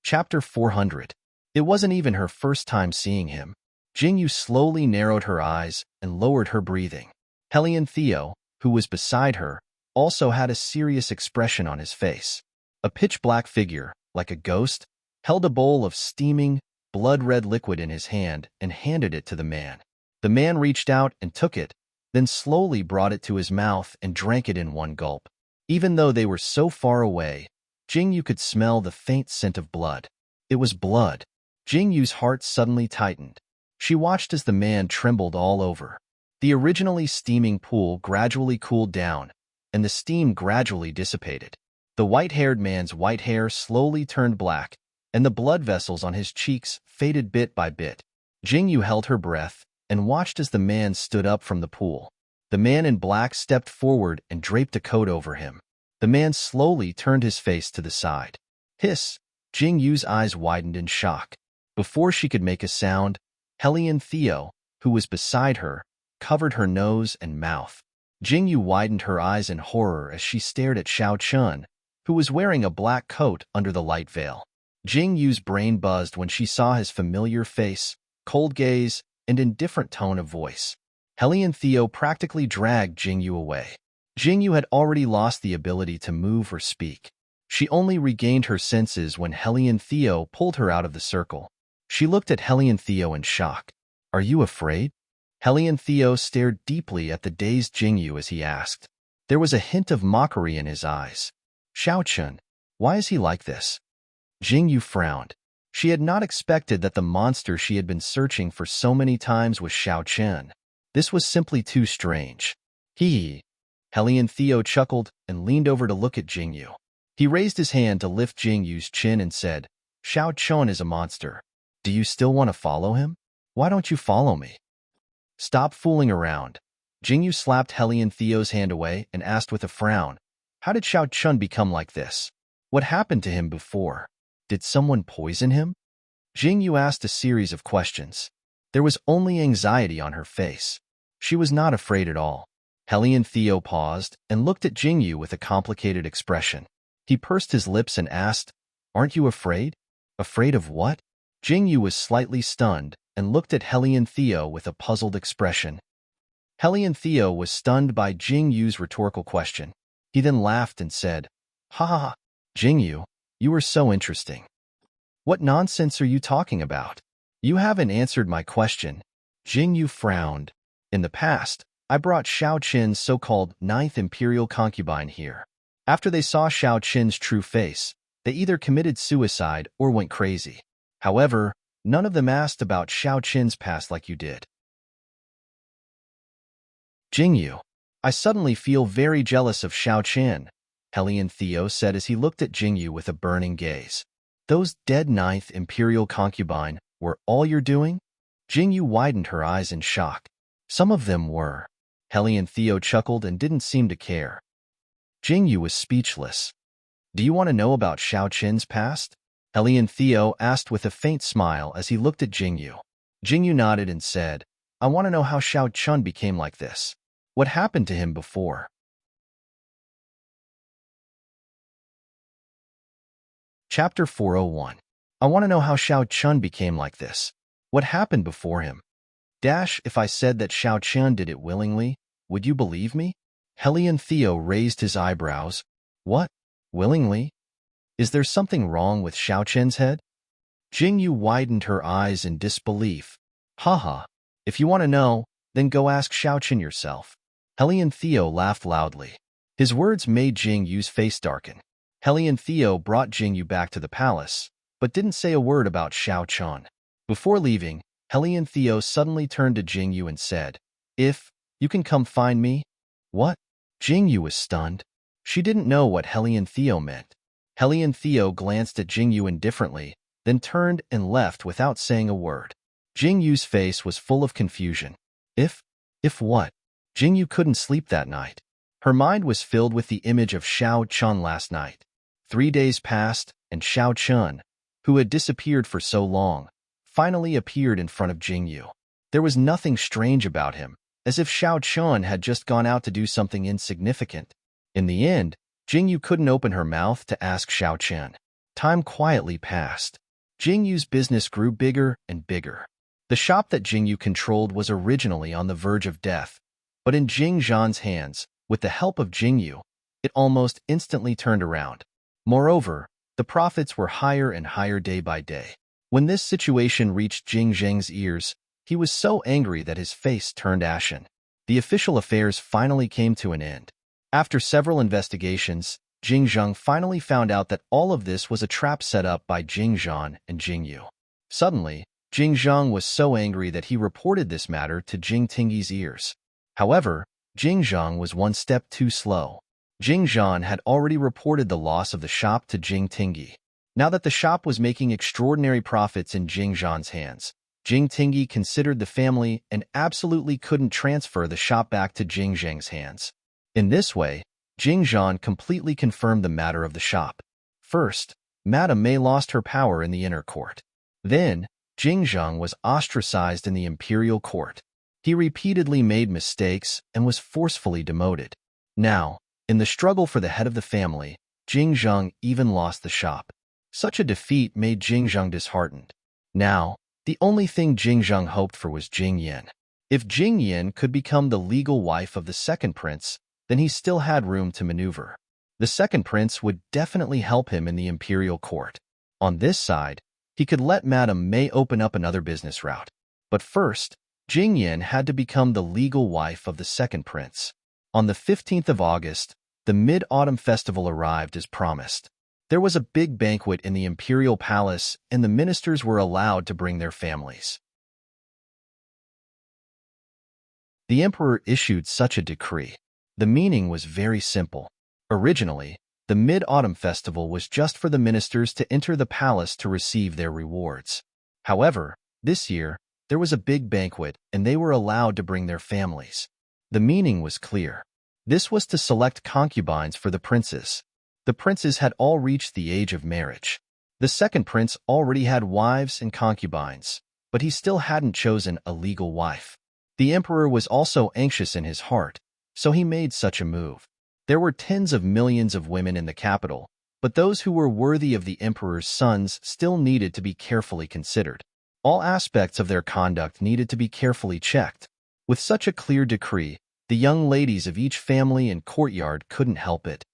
A: Chapter 400. It wasn't even her first time seeing him. Jingyu slowly narrowed her eyes and lowered her breathing. Hellion Theo, who was beside her, also had a serious expression on his face. A pitch-black figure, like a ghost, held a bowl of steaming, blood-red liquid in his hand and handed it to the man. The man reached out and took it, then slowly brought it to his mouth and drank it in one gulp. Even though they were so far away, Jingyu could smell the faint scent of blood. It was blood. Jingyu's heart suddenly tightened. She watched as the man trembled all over. The originally steaming pool gradually cooled down, and the steam gradually dissipated. The white-haired man's white hair slowly turned black, and the blood vessels on his cheeks faded bit by bit. Jingyu held her breath and watched as the man stood up from the pool. The man in black stepped forward and draped a coat over him. The man slowly turned his face to the side. Hiss! Jingyu's eyes widened in shock. Before she could make a sound, Hellion Theo, who was beside her, covered her nose and mouth. Jingyu widened her eyes in horror as she stared at Xiao Chun, who was wearing a black coat under the light veil. Jingyu's brain buzzed when she saw his familiar face, cold gaze, and indifferent tone of voice. Hellion Theo practically dragged Jingyu away. Jingyu had already lost the ability to move or speak. She only regained her senses when Hellion Theo pulled her out of the circle. She looked at Hellion Theo in shock. "Are you afraid?" Hellion Theo stared deeply at the dazed Jingyu as he asked. There was a hint of mockery in his eyes. "Xiao Chun, why is he like this?" Jingyu frowned. She had not expected that the monster she had been searching for so many times was Xiao Chun. This was simply too strange. Hee. Hellion Theo chuckled and leaned over to look at Jingyu. He raised his hand to lift Jingyu's chin and said, "Xiao Chun is a monster. Do you still want to follow him? Why don't you follow me?" "Stop fooling around." Jingyu slapped Hellion Theo's hand away and asked with a frown, "How did Xiao Chun become like this? What happened to him before? Did someone poison him?" Jingyu asked a series of questions. There was only anxiety on her face. She was not afraid at all. Hellion Theo paused and looked at Jingyu with a complicated expression. He pursed his lips and asked, "Aren't you afraid?" "Afraid of what?" Jingyu was slightly stunned and looked at Hellion Theo with a puzzled expression. Hellion Theo was stunned by Jingyu's rhetorical question. He then laughed and said, "Ha ha ha, Jingyu, you are so interesting. What nonsense are you talking about? You haven't answered my question." Jingyu frowned. "In the past, I brought Xiao Qin's so-called 9th Imperial concubine here. After they saw Xiao Qin's true face, they either committed suicide or went crazy. However, none of them asked about Xiao Qin's past like you did." "Jingyu, I suddenly feel very jealous of Xiao Qin," Hellion Theo said as he looked at Jingyu with a burning gaze. "Those dead 9th Imperial concubine were all you're doing?" Jingyu widened her eyes in shock. "Some of them were." Hellion Theo chuckled and didn't seem to care. Jingyu was speechless. "Do you want to know about Xiao Qin's past?" Hellion Theo asked with a faint smile as he looked at Jingyu. Jingyu nodded and said, "I want to know how Xiao Chun became like this. What happened to him before?" Chapter 401. I want to know how Xiao Chun became like this. What happened before him? If I said that Xiao Chun did it willingly, would you believe me? Hellion Theo raised his eyebrows. What? Willingly? Is there something wrong with Xiao Chun's head? Jingyu widened her eyes in disbelief. Haha, if you want to know, then go ask Xiao Chun yourself. Hellion Theo laughed loudly. His words made Jingyu's face darken. Hellion Theo brought Jingyu back to the palace, but didn't say a word about Xiao Chun. Before leaving, Hellion Theo suddenly turned to Jingyu and said, "If you can come find me." What? Jingyu was stunned. She didn't know what Hellion Theo meant. Hellion Theo glanced at Jingyu indifferently, then turned and left without saying a word. Jingyu's face was full of confusion. If what? Jingyu couldn't sleep that night. Her mind was filled with the image of Xiao Chun last night. 3 days passed, and Xiao Chun, who had disappeared for so long, finally appeared in front of Jingyu. There was nothing strange about him, as if Xiao Chun had just gone out to do something insignificant. In the end, Jingyu couldn't open her mouth to ask Xiao Chun. Time quietly passed. Jingyu's business grew bigger and bigger. The shop that Jingyu controlled was originally on the verge of death, but in Jing Zhan's hands, with the help of Jingyu, it almost instantly turned around. Moreover, the profits were higher and higher day by day. When this situation reached Jing Zheng's ears, he was so angry that his face turned ashen. The official affairs finally came to an end. After several investigations, Jing Zheng finally found out that all of this was a trap set up by Jing Zhan and Jingyu. Suddenly, Jing Zheng was so angry that he reported this matter to Jing Tingyi's ears. However, Jing Zheng was one step too slow. Jing Zhan had already reported the loss of the shop to Jing Tingyi. Now that the shop was making extraordinary profits in Jing Zhan's hands, Jing Tingyi considered the family and absolutely couldn't transfer the shop back to Jing Zheng's hands. In this way, Jing Zhan completely confirmed the matter of the shop. First, Madame Mei lost her power in the inner court. Then, Jing Zheng was ostracized in the imperial court. He repeatedly made mistakes and was forcefully demoted. Now, in the struggle for the head of the family, Jing Zheng even lost the shop. Such a defeat made Jing Zheng disheartened. Now, the only thing Jing Zheng hoped for was Jing Yin. If Jing Yin could become the legal wife of the second prince, then he still had room to maneuver. The second prince would definitely help him in the imperial court. On this side, he could let Madame Mei open up another business route. But first, Jing Yin had to become the legal wife of the second prince. On the 15th of August, the Mid-Autumn Festival arrived as promised. There was a big banquet in the imperial palace, and the ministers were allowed to bring their families. The emperor issued such a decree. The meaning was very simple. Originally, the Mid-Autumn Festival was just for the ministers to enter the palace to receive their rewards. However, this year, there was a big banquet and they were allowed to bring their families. The meaning was clear. This was to select concubines for the princes. The princes had all reached the age of marriage. The second prince already had wives and concubines, but he still hadn't chosen a legal wife. The emperor was also anxious in his heart, so he made such a move. There were tens of millions of women in the capital, but those who were worthy of the emperor's sons still needed to be carefully considered. All aspects of their conduct needed to be carefully checked. With such a clear decree, the young ladies of each family and courtyard couldn't help it.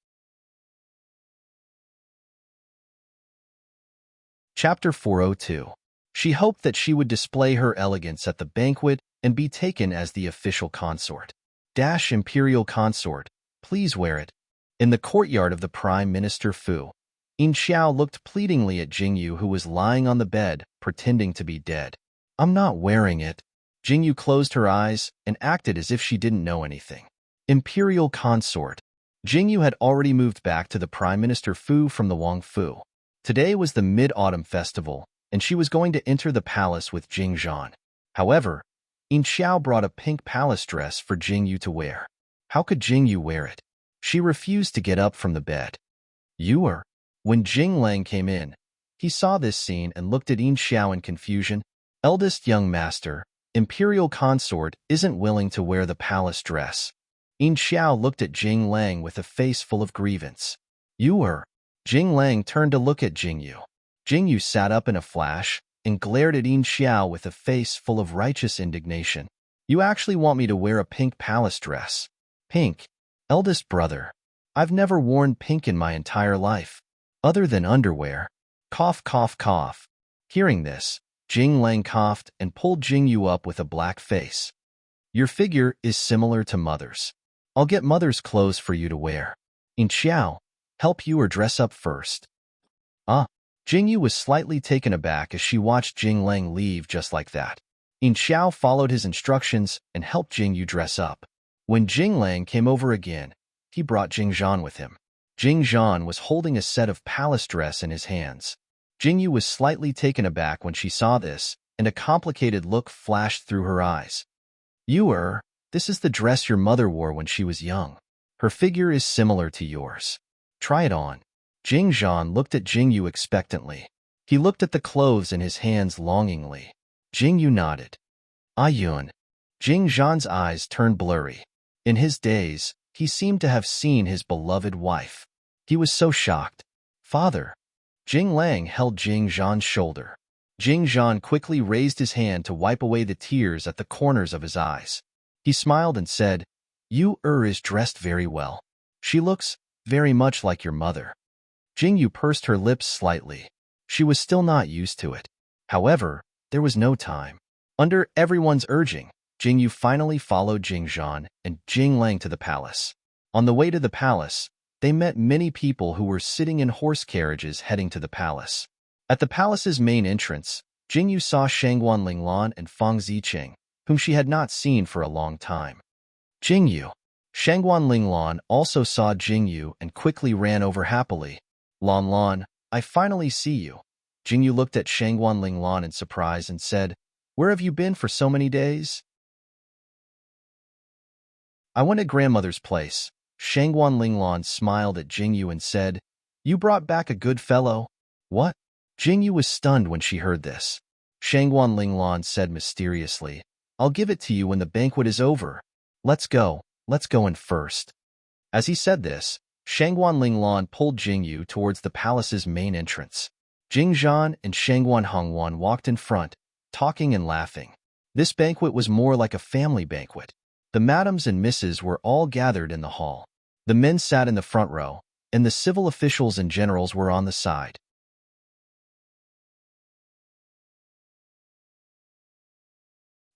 A: Chapter 402. She hoped that she would display her elegance at the banquet and be taken as the official consort. Imperial consort, please wear it. In the courtyard of the Prime Minister Fu, Yin Xiao looked pleadingly at Jingyu, who was lying on the bed, pretending to be dead. I'm not wearing it. Jingyu closed her eyes and acted as if she didn't know anything. Imperial consort. Jingyu had already moved back to the Prime Minister Fu from the Wang Fu. Today was the Mid-Autumn Festival, and she was going to enter the palace with Jing Zhan. However, Yin Xiao brought a pink palace dress for Jingyu to wear. How could Jingyu wear it? She refused to get up from the bed. You are. When Jing Lang came in, he saw this scene and looked at Yin Xiao in confusion. Eldest young master, Imperial consort isn't willing to wear the palace dress. Yin Xiao looked at Jing Lang with a face full of grievance. You are. Jing Lang turned to look at Jingyu. Jingyu sat up in a flash and glared at Yin Xiao with a face full of righteous indignation. You actually want me to wear a pink palace dress? Pink. Eldest brother. I've never worn pink in my entire life. Other than underwear. Cough, cough, cough. Hearing this, Jing Lang coughed and pulled Jingyu up with a black face. Your figure is similar to Mother's. I'll get Mother's clothes for you to wear. Yin Xiao, help you or dress up first. Jingyu was slightly taken aback as she watched Jing Lang leave just like that. Yin Xiao followed his instructions and helped Jingyu dress up. When Jing Lang came over again, he brought Jing Zhan with him. Jing Zhan was holding a set of palace dress in his hands. Jingyu was slightly taken aback when she saw this, and a complicated look flashed through her eyes. This is the dress your mother wore when she was young. Her figure is similar to yours. Try it on. Jing Zhan looked at Jingyu expectantly. He looked at the clothes in his hands longingly. Jingyu nodded. Yun. Jing Zhan's eyes turned blurry. In his days, he seemed to have seen his beloved wife. He was so shocked. Father. Jing Lang held Jing Zhan's shoulder. Jing Zhan quickly raised his hand to wipe away the tears at the corners of his eyes. He smiled and said, You is dressed very well. She looks very much like your mother. Jingyu pursed her lips slightly. She was still not used to it. However, there was no time. Under everyone's urging, Jingyu finally followed Jing Zhan and Jing Lang to the palace. On the way to the palace, they met many people who were sitting in horse carriages heading to the palace. At the palace's main entrance, Jingyu saw Shangguan Linglan and Fang Ziqing, whom she had not seen for a long time. Jingyu. Shangguan Linglan also saw Jingyu and quickly ran over happily. Lan, I finally see you. Jingyu looked at Shangguan Linglan in surprise and said, Where have you been for so many days? I went to grandmother's place. Shangguan Linglan smiled at Jingyu and said, You brought back a good fellow. What? Jingyu was stunned when she heard this. Shangguan Linglan said mysteriously, I'll give it to you when the banquet is over. Let's go in first. As he said this, Shangguan Linglan pulled Jingyu towards the palace's main entrance. Jingzhan and Shangguan Hongwan walked in front, talking and laughing. This banquet was more like a family banquet. The madams and misses were all gathered in the hall. The men sat in the front row, and the civil officials and generals were on the side.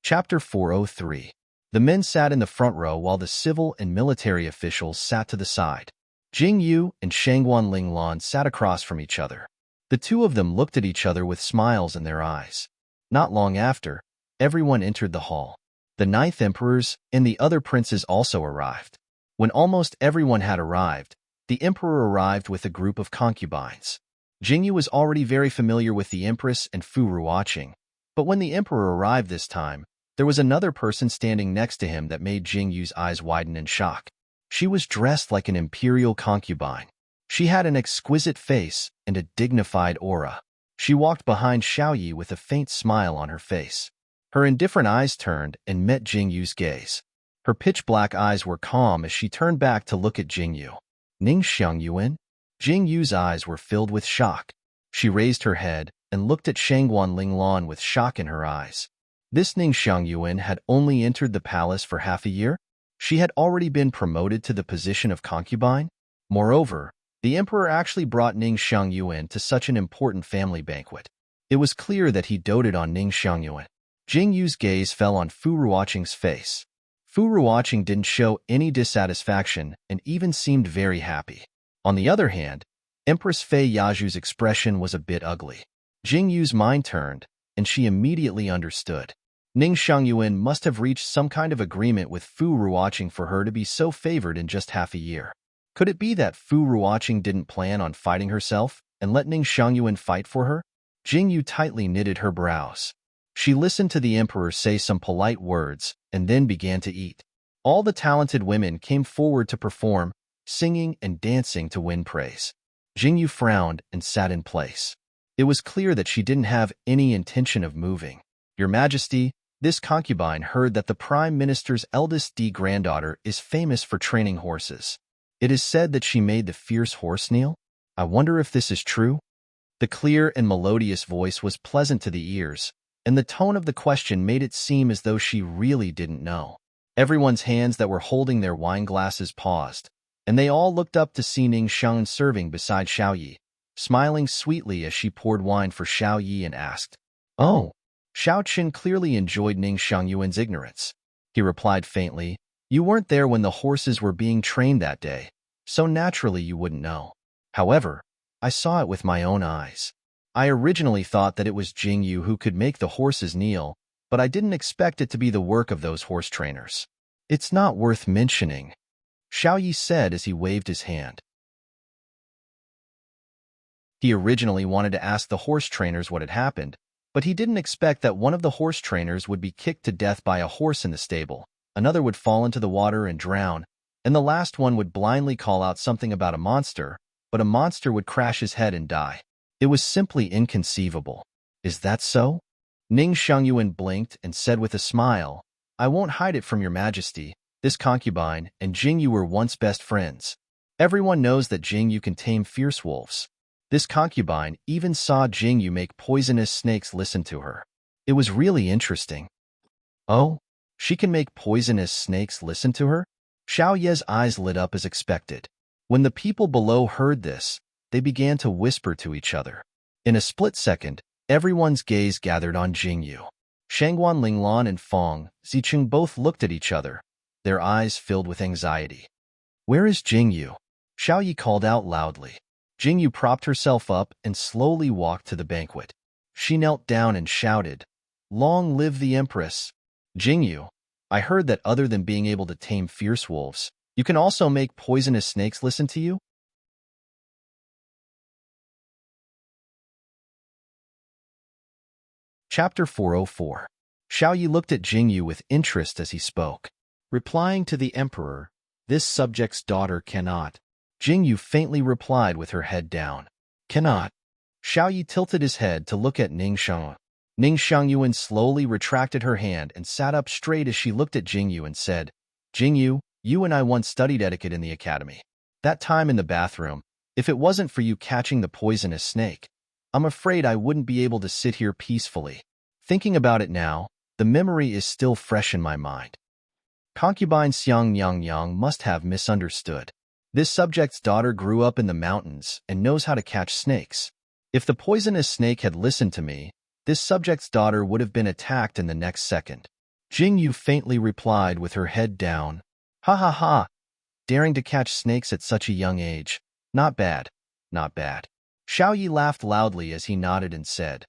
A: Chapter 403. The men sat in the front row while the civil and military officials sat to the side. Jing Yu and Shangguan Linglan sat across from each other. The two of them looked at each other with smiles in their eyes. Not long after, everyone entered the hall. The 9th emperors and the other princes also arrived. When almost everyone had arrived, the emperor arrived with a group of concubines. Jingyu was already very familiar with the empress and Fu Ruoqing, but when the emperor arrived this time, there was another person standing next to him that made Jingyu's eyes widen in shock. She was dressed like an imperial concubine. She had an exquisite face and a dignified aura. She walked behind Xiaoyi with a faint smile on her face. Her indifferent eyes turned and met Jingyu's gaze. Her pitch-black eyes were calm as she turned back to look at Jingyu. Ning Xiangyuan? Jingyu's eyes were filled with shock. She raised her head and looked at Shangguan Linglan with shock in her eyes. This Ning Xiangyuan had only entered the palace for half a year. She had already been promoted to the position of concubine. Moreover, the emperor actually brought Ning Xiangyuan to such an important family banquet. It was clear that he doted on Ning Xiangyuan. Jingyu's gaze fell on Fu Ruoqing's face. Fu Ruoqing didn't show any dissatisfaction and even seemed very happy. On the other hand, Empress Fei Yaju's expression was a bit ugly. Jingyu's mind turned, and she immediately understood. Ning Xiangyuan must have reached some kind of agreement with Fu Ruoqing for her to be so favored in just half a year. Could it be that Fu Ruoqing didn't plan on fighting herself and let Ning Xiangyuan fight for her? Jingyu tightly knitted her brows. She listened to the emperor say some polite words and then began to eat. All the talented women came forward to perform, singing and dancing to win praise. Jingyu frowned and sat in place. It was clear that she didn't have any intention of moving. Your Majesty, this concubine heard that the Prime Minister's eldest granddaughter is famous for training horses. It is said that she made the fierce horse kneel. I wonder if this is true? The clear and melodious voice was pleasant to the ears, and the tone of the question made it seem as though she really didn't know. Everyone's hands that were holding their wine glasses paused, and they all looked up to see Ning Xiangyuan serving beside Xiaoyi, smiling sweetly as she poured wine for Xiaoyi and asked, "Oh." Xiao Qin clearly enjoyed Ning Xiangyuan's ignorance. He replied faintly, "You weren't there when the horses were being trained that day, so naturally you wouldn't know. However, I saw it with my own eyes. I originally thought that it was Jingyu who could make the horses kneel, but I didn't expect it to be the work of those horse trainers. It's not worth mentioning," Xiaoyi said as he waved his hand. He originally wanted to ask the horse trainers what had happened, but he didn't expect that one of the horse trainers would be kicked to death by a horse in the stable, another would fall into the water and drown, and the last one would blindly call out something about a monster, but a monster would crash his head and die. It was simply inconceivable. Is that so? Ning Xiangyuan blinked and said with a smile, "I won't hide it from your Majesty. This concubine and Jingyu were once best friends. Everyone knows that Jingyu can tame fierce wolves. This concubine even saw Jingyu make poisonous snakes listen to her. It was really interesting." "Oh? She can make poisonous snakes listen to her?" Xiao Ye's eyes lit up as expected. When the people below heard this, they began to whisper to each other. In a split second, everyone's gaze gathered on Jingyu. Shangguan Linglan and Fong Zicheng both looked at each other, their eyes filled with anxiety. "Where is Jingyu?" Xiaoyi called out loudly. Jingyu propped herself up and slowly walked to the banquet. She knelt down and shouted, "Long live the Empress!" "Jingyu, I heard that other than being able to tame fierce wolves, you can also make poisonous snakes listen to you?" Chapter 404. Xiaoyi looked at Jingyu with interest as he spoke. Replying to the emperor, "This subject's daughter cannot," Jingyu faintly replied with her head down. "Cannot." Xiaoyi tilted his head to look at Ning Xiangyuan. Ning Xiangyuan slowly retracted her hand and sat up straight as she looked at Jingyu and said, Jingyu, you and I once studied etiquette in the academy. That time in the bathroom, if it wasn't for you catching the poisonous snake, I'm afraid I wouldn't be able to sit here peacefully. Thinking about it now, the memory is still fresh in my mind. Concubine Xiang Yang must have misunderstood. This subject's daughter grew up in the mountains and knows how to catch snakes. If the poisonous snake had listened to me, this subject's daughter would have been attacked in the next second. Jingyu faintly replied with her head down. Ha ha ha! Daring to catch snakes at such a young age. Not bad, not bad. Xiaoyi laughed loudly as he nodded and said,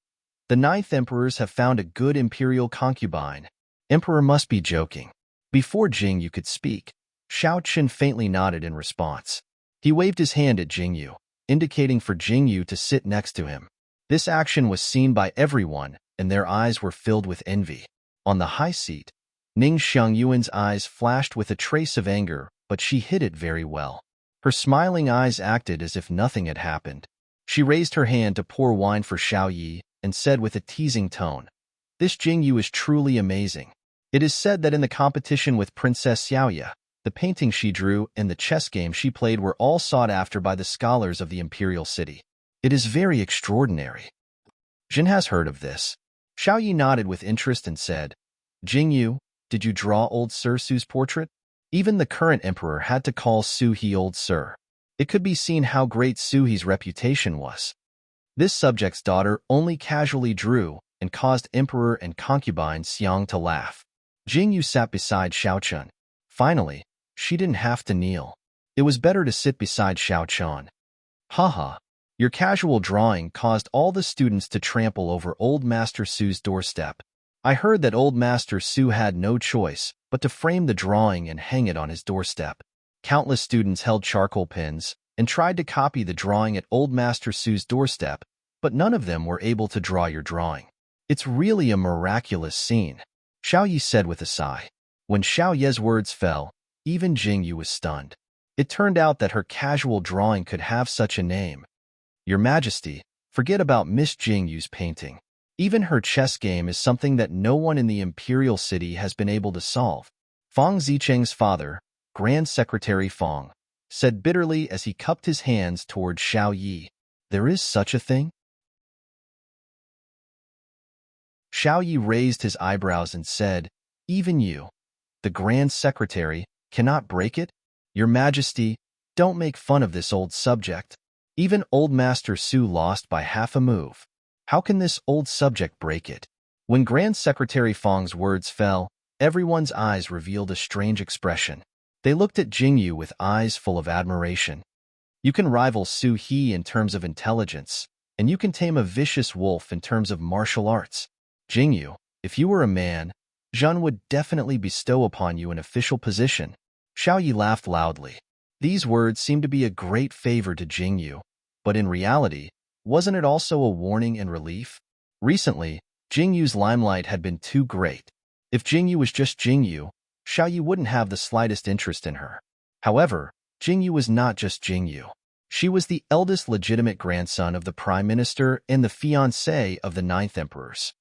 A: The 9th emperors have found a good imperial concubine. Emperor must be joking. Before Jingyu could speak, Xiao Qin faintly nodded in response. He waved his hand at Jingyu, indicating for Jingyu to sit next to him. This action was seen by everyone, and their eyes were filled with envy. On the high seat, Ning Xiangyuan's eyes flashed with a trace of anger, but she hid it very well. Her smiling eyes acted as if nothing had happened. She raised her hand to pour wine for Xiaoyi and said with a teasing tone, This Jingyu is truly amazing. It is said that in the competition with Princess Xiaoya, the painting she drew and the chess game she played were all sought after by the scholars of the imperial city. It is very extraordinary. Jin has heard of this. Xiaoyi nodded with interest and said, Jingyu, did you draw old Sir Su's portrait? Even the current emperor had to call Su He old Sir. It could be seen how great Su He's reputation was. This subject's daughter only casually drew and caused Emperor and concubine Xiang to laugh. Jingyu sat beside Xiao Chun. Finally, she didn't have to kneel. It was better to sit beside Xiao Chun. Haha. Your casual drawing caused all the students to trample over Old Master Su's doorstep. I heard that Old Master Su had no choice but to frame the drawing and hang it on his doorstep. Countless students held charcoal pens and tried to copy the drawing at Old Master Su's doorstep, but none of them were able to draw your drawing. It's really a miraculous scene, Xiao Yi said with a sigh. When Xiao Ye's words fell, even Jingyu was stunned. It turned out that her casual drawing could have such a name. Your Majesty, forget about Miss Jingyu's painting. Even her chess game is something that no one in the imperial city has been able to solve. Fang Zicheng's father, Grand Secretary Fang, said bitterly as he cupped his hands toward Xiao Yi. There is such a thing? Xiao Yi raised his eyebrows and said, Even you, the Grand Secretary, cannot break it? Your Majesty, don't make fun of this old subject. Even Old Master Su lost by half a move. How can this old subject break it? When Grand Secretary Fang's words fell, everyone's eyes revealed a strange expression. They looked at Jingyu with eyes full of admiration. You can rival Su He in terms of intelligence, and you can tame a vicious wolf in terms of martial arts. Jingyu, if you were a man, Zhen would definitely bestow upon you an official position. Xiao Yi laughed loudly. These words seemed to be a great favor to Jingyu, but in reality, wasn't it also a warning and relief? Recently, Jingyu's limelight had been too great. If Jingyu was just Jingyu, Xiao Yi wouldn't have the slightest interest in her. However, Jingyu was not just Jingyu. She was the eldest legitimate grandson of the Prime Minister and the fiancé of the 9th emperors.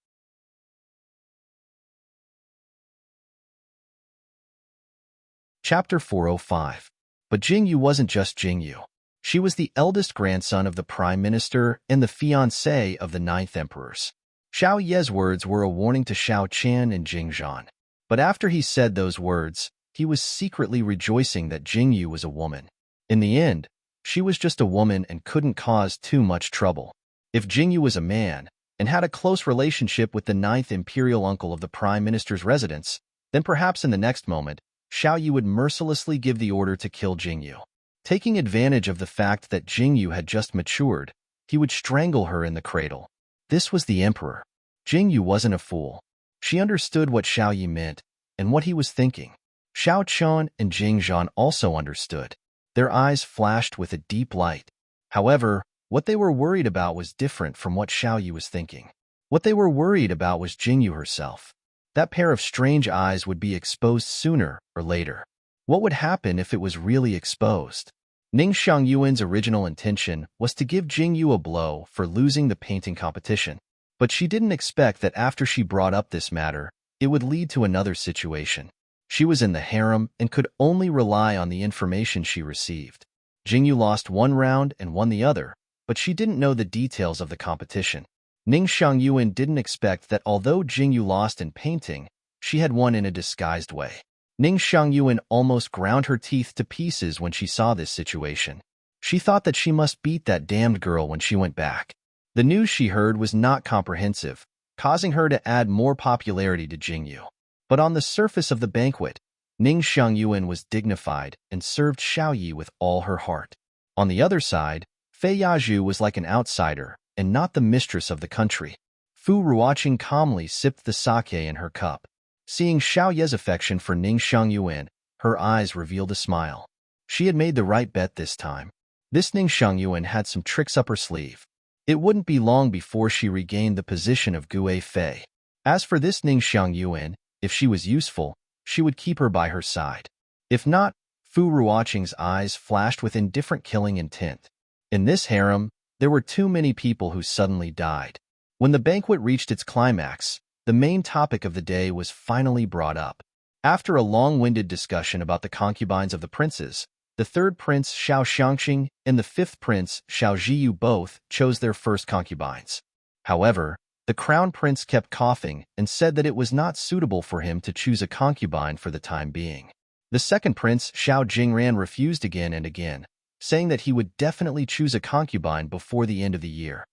A: Chapter 405. But Jingyu wasn't just Jingyu. She was the eldest grandson of the Prime Minister and the fiancé of the 9th emperors. Xiao Ye's words were a warning to Xiao Qian and Jing Zhan. But after he said those words, he was secretly rejoicing that Jingyu was a woman. In the end, she was just a woman and couldn't cause too much trouble. If Jingyu was a man and had a close relationship with the 9th imperial uncle of the Prime Minister's residence, then perhaps in the next moment, Xiao Yi would mercilessly give the order to kill Jingyu. Taking advantage of the fact that Jingyu had just matured, he would strangle her in the cradle. This was the emperor. Jingyu wasn't a fool. She understood what Xiao Yi meant and what he was thinking. Xiao Qian and Jing Zhan also understood. Their eyes flashed with a deep light. However, what they were worried about was different from what Xiao Yi was thinking. What they were worried about was Jingyu herself. That pair of strange eyes would be exposed sooner or later. What would happen if it was really exposed? Ning Xiangyuan's original intention was to give Jingyu a blow for losing the painting competition. But she didn't expect that after she brought up this matter, it would lead to another situation. She was in the harem and could only rely on the information she received. Jingyu lost one round and won the other, but she didn't know the details of the competition. Ning Xiangyuan didn't expect that although Jingyu lost in painting, she had won in a disguised way. Ning Xiangyuan almost ground her teeth to pieces when she saw this situation. She thought that she must beat that damned girl when she went back. The news she heard was not comprehensive, causing her to add more popularity to Jingyu. But on the surface of the banquet, Ning Xiangyuan was dignified and served Xiaoyi with all her heart. On the other side, Fei Yaju was like an outsider and not the mistress of the country. Fu Ruoqing calmly sipped the sake in her cup. Seeing Xiao Ye's affection for Ning Xiangyuan, her eyes revealed a smile. She had made the right bet this time. This Ning Xiangyuan had some tricks up her sleeve. It wouldn't be long before she regained the position of Gue Fei. As for this Ning Xiangyuan, if she was useful, she would keep her by her side. If not, Fu Ruoqing's eyes flashed with indifferent killing intent. In this harem, there were too many people who suddenly died. When the banquet reached its climax, the main topic of the day was finally brought up. After a long-winded discussion about the concubines of the princes, the third prince, Xiao Xiangqing, and the fifth prince, Xiao Zhiyu, both chose their first concubines. However, the crown prince kept coughing and said that it was not suitable for him to choose a concubine for the time being. The second prince, Xiao Jingran, refused again and again, saying that he would definitely choose a concubine before the end of the year.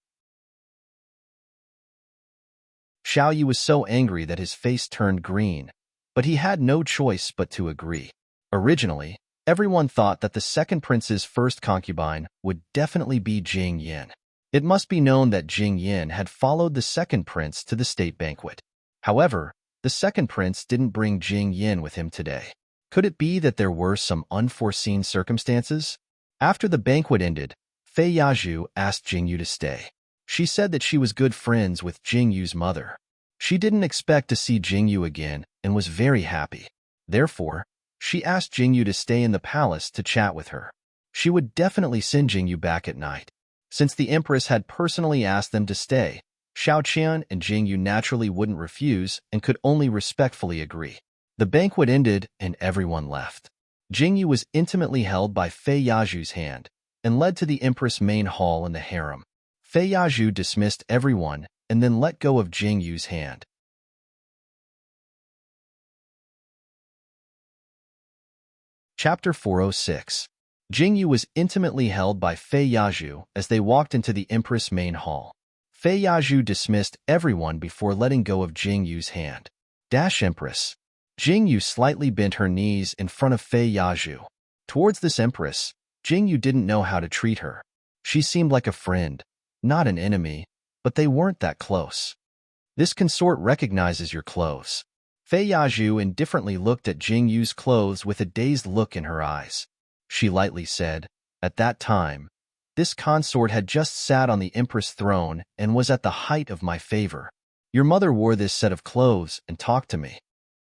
A: Xiaoyi was so angry that his face turned green, but he had no choice but to agree. Originally, everyone thought that the second prince's first concubine would definitely be Jing Yin. It must be known that Jing Yin had followed the second prince to the state banquet. However, the second prince didn't bring Jing Yin with him today. Could it be that there were some unforeseen circumstances? After the banquet ended, Fei Yaju asked Jingyu to stay. She said that she was good friends with Jingyu's mother. She didn't expect to see Jingyu again and was very happy. Therefore, she asked Jingyu to stay in the palace to chat with her. She would definitely send Jingyu back at night. Since the empress had personally asked them to stay, Xiao Qian and Jingyu naturally wouldn't refuse and could only respectfully agree. The banquet ended and everyone left. Jingyu was intimately held by Fei Yaju's hand and led to the empress' main hall in the harem. Fei Yaju dismissed everyone and then let go of Jingyu's hand. Chapter 406. Jingyu was intimately held by Fei Yaju as they walked into the empress' main hall. Fei Yaju dismissed everyone before letting go of Jingyu's hand. Empress. Jingyu slightly bent her knees in front of Fei Yaju. Towards this empress, Jingyu didn't know how to treat her. She seemed like a friend, not an enemy, but they weren't that close. This consort recognizes your clothes. Fei Yaju indifferently looked at Jingyu's clothes with a dazed look in her eyes. She lightly said, "At that time, this consort had just sat on the empress throne and was at the height of my favor. Your mother wore this set of clothes and talked to me."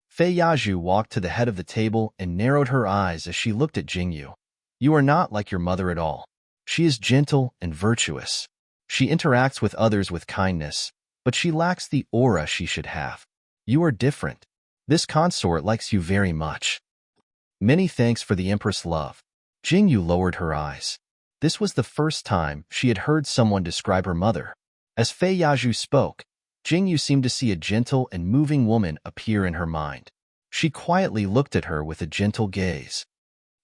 A: Fei Yaju walked to the head of the table and narrowed her eyes as she looked at Jingyu. "You are not like your mother at all. She is gentle and virtuous. She interacts with others with kindness, but she lacks the aura she should have. You are different. This consort likes you very much. Many thanks for the empress' love." Jingyu lowered her eyes. This was the first time she had heard someone describe her mother. As Fei Yaju spoke, Jingyu seemed to see a gentle and moving woman appear in her mind. She quietly looked at her with a gentle gaze.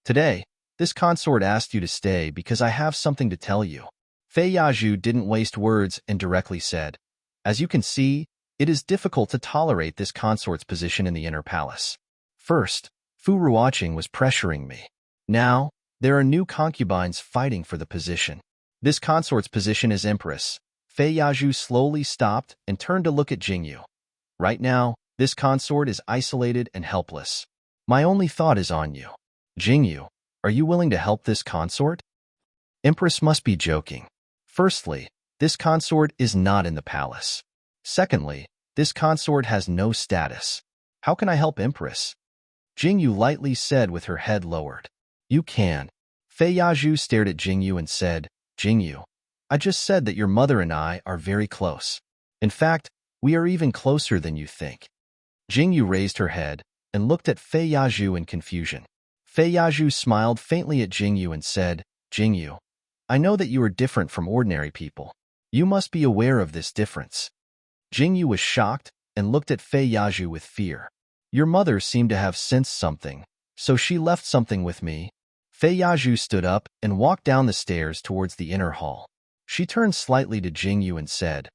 A: "Today, this consort asked you to stay because I have something to tell you." Fei Yaju didn't waste words and directly said, "As you can see, it is difficult to tolerate this consort's position in the inner palace. First, Fu Ruoqing was pressuring me. Now, there are new concubines fighting for the position. This consort's position as empress." Fei Yaju slowly stopped and turned to look at Jingyu. "Right now, this consort is isolated and helpless. My only thought is on you. Jingyu, are you willing to help this consort?" Empress must be joking. Firstly, this consort is not in the palace. Secondly, this consort has no status. How can I help Empress? Jingyu lightly said with her head lowered. "You can." Fei Yaju stared at Jingyu and said, "Jingyu, I just said that your mother and I are very close. In fact, we are even closer than you think. Jingyu raised her head and looked at Fei Yaju in confusion. Fei Yaju smiled faintly at Jingyu and said, Jingyu, I know that you are different from ordinary people. You must be aware of this difference. Jingyu was shocked and looked at Fei Yaju with fear. Your mother seemed to have sensed something, so she left something with me. Fei Yaju stood up and walked down the stairs towards the inner hall. She turned slightly to Jingyu and said,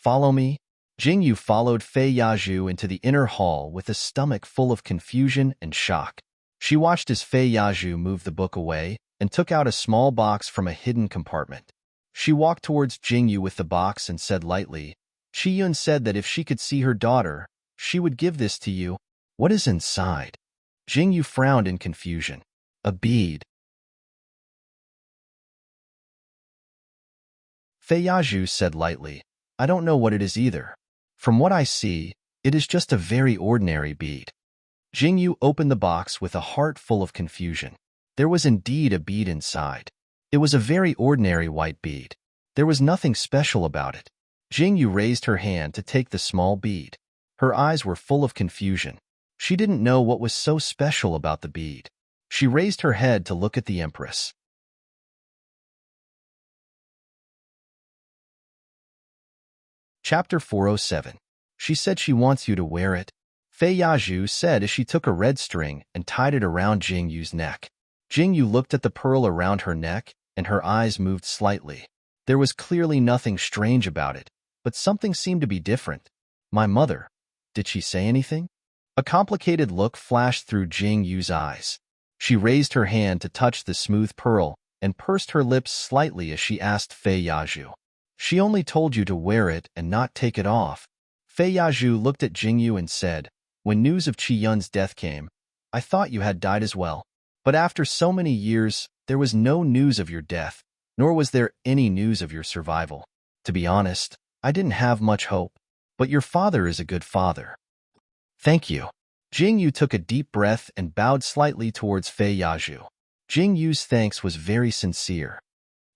A: Follow me. Jingyu followed Fei Yaju into the inner hall with a stomach full of confusion and shock. She watched as Fei Yaju moved the book away and took out a small box from a hidden compartment. She walked towards Jingyu with the box and said lightly, Qiyun said that if she could see her daughter, she would give this to you. What is inside? Jingyu frowned in confusion. A bead. Fei Yaju said lightly, I don't know what it is either. From what I see, it is just a very ordinary bead. Jingyu opened the box with a heart full of confusion. There was indeed a bead inside. It was a very ordinary white bead. There was nothing special about it. Jingyu raised her hand to take the small bead. Her eyes were full of confusion. She didn't know what was so special about the bead. She raised her head to look at the Empress. Chapter 407. She said she wants you to wear it. Fei Yaju said as she took a red string and tied it around Jingyu's neck. Jingyu looked at the pearl around her neck, and her eyes moved slightly. There was clearly nothing strange about it, but something seemed to be different. My mother. Did she say anything? A complicated look flashed through Jingyu's eyes. She raised her hand to touch the smooth pearl and pursed her lips slightly as she asked Fei Yaju. She only told you to wear it and not take it off. Fei Yaju looked at Jingyu and said, When news of Qiyun's death came, I thought you had died as well. But after so many years, there was no news of your death, nor was there any news of your survival. To be honest, I didn't have much hope. But your father is a good father. Thank you. Jingyu took a deep breath and bowed slightly towards Fei Yaju. Jingyu's thanks was very sincere.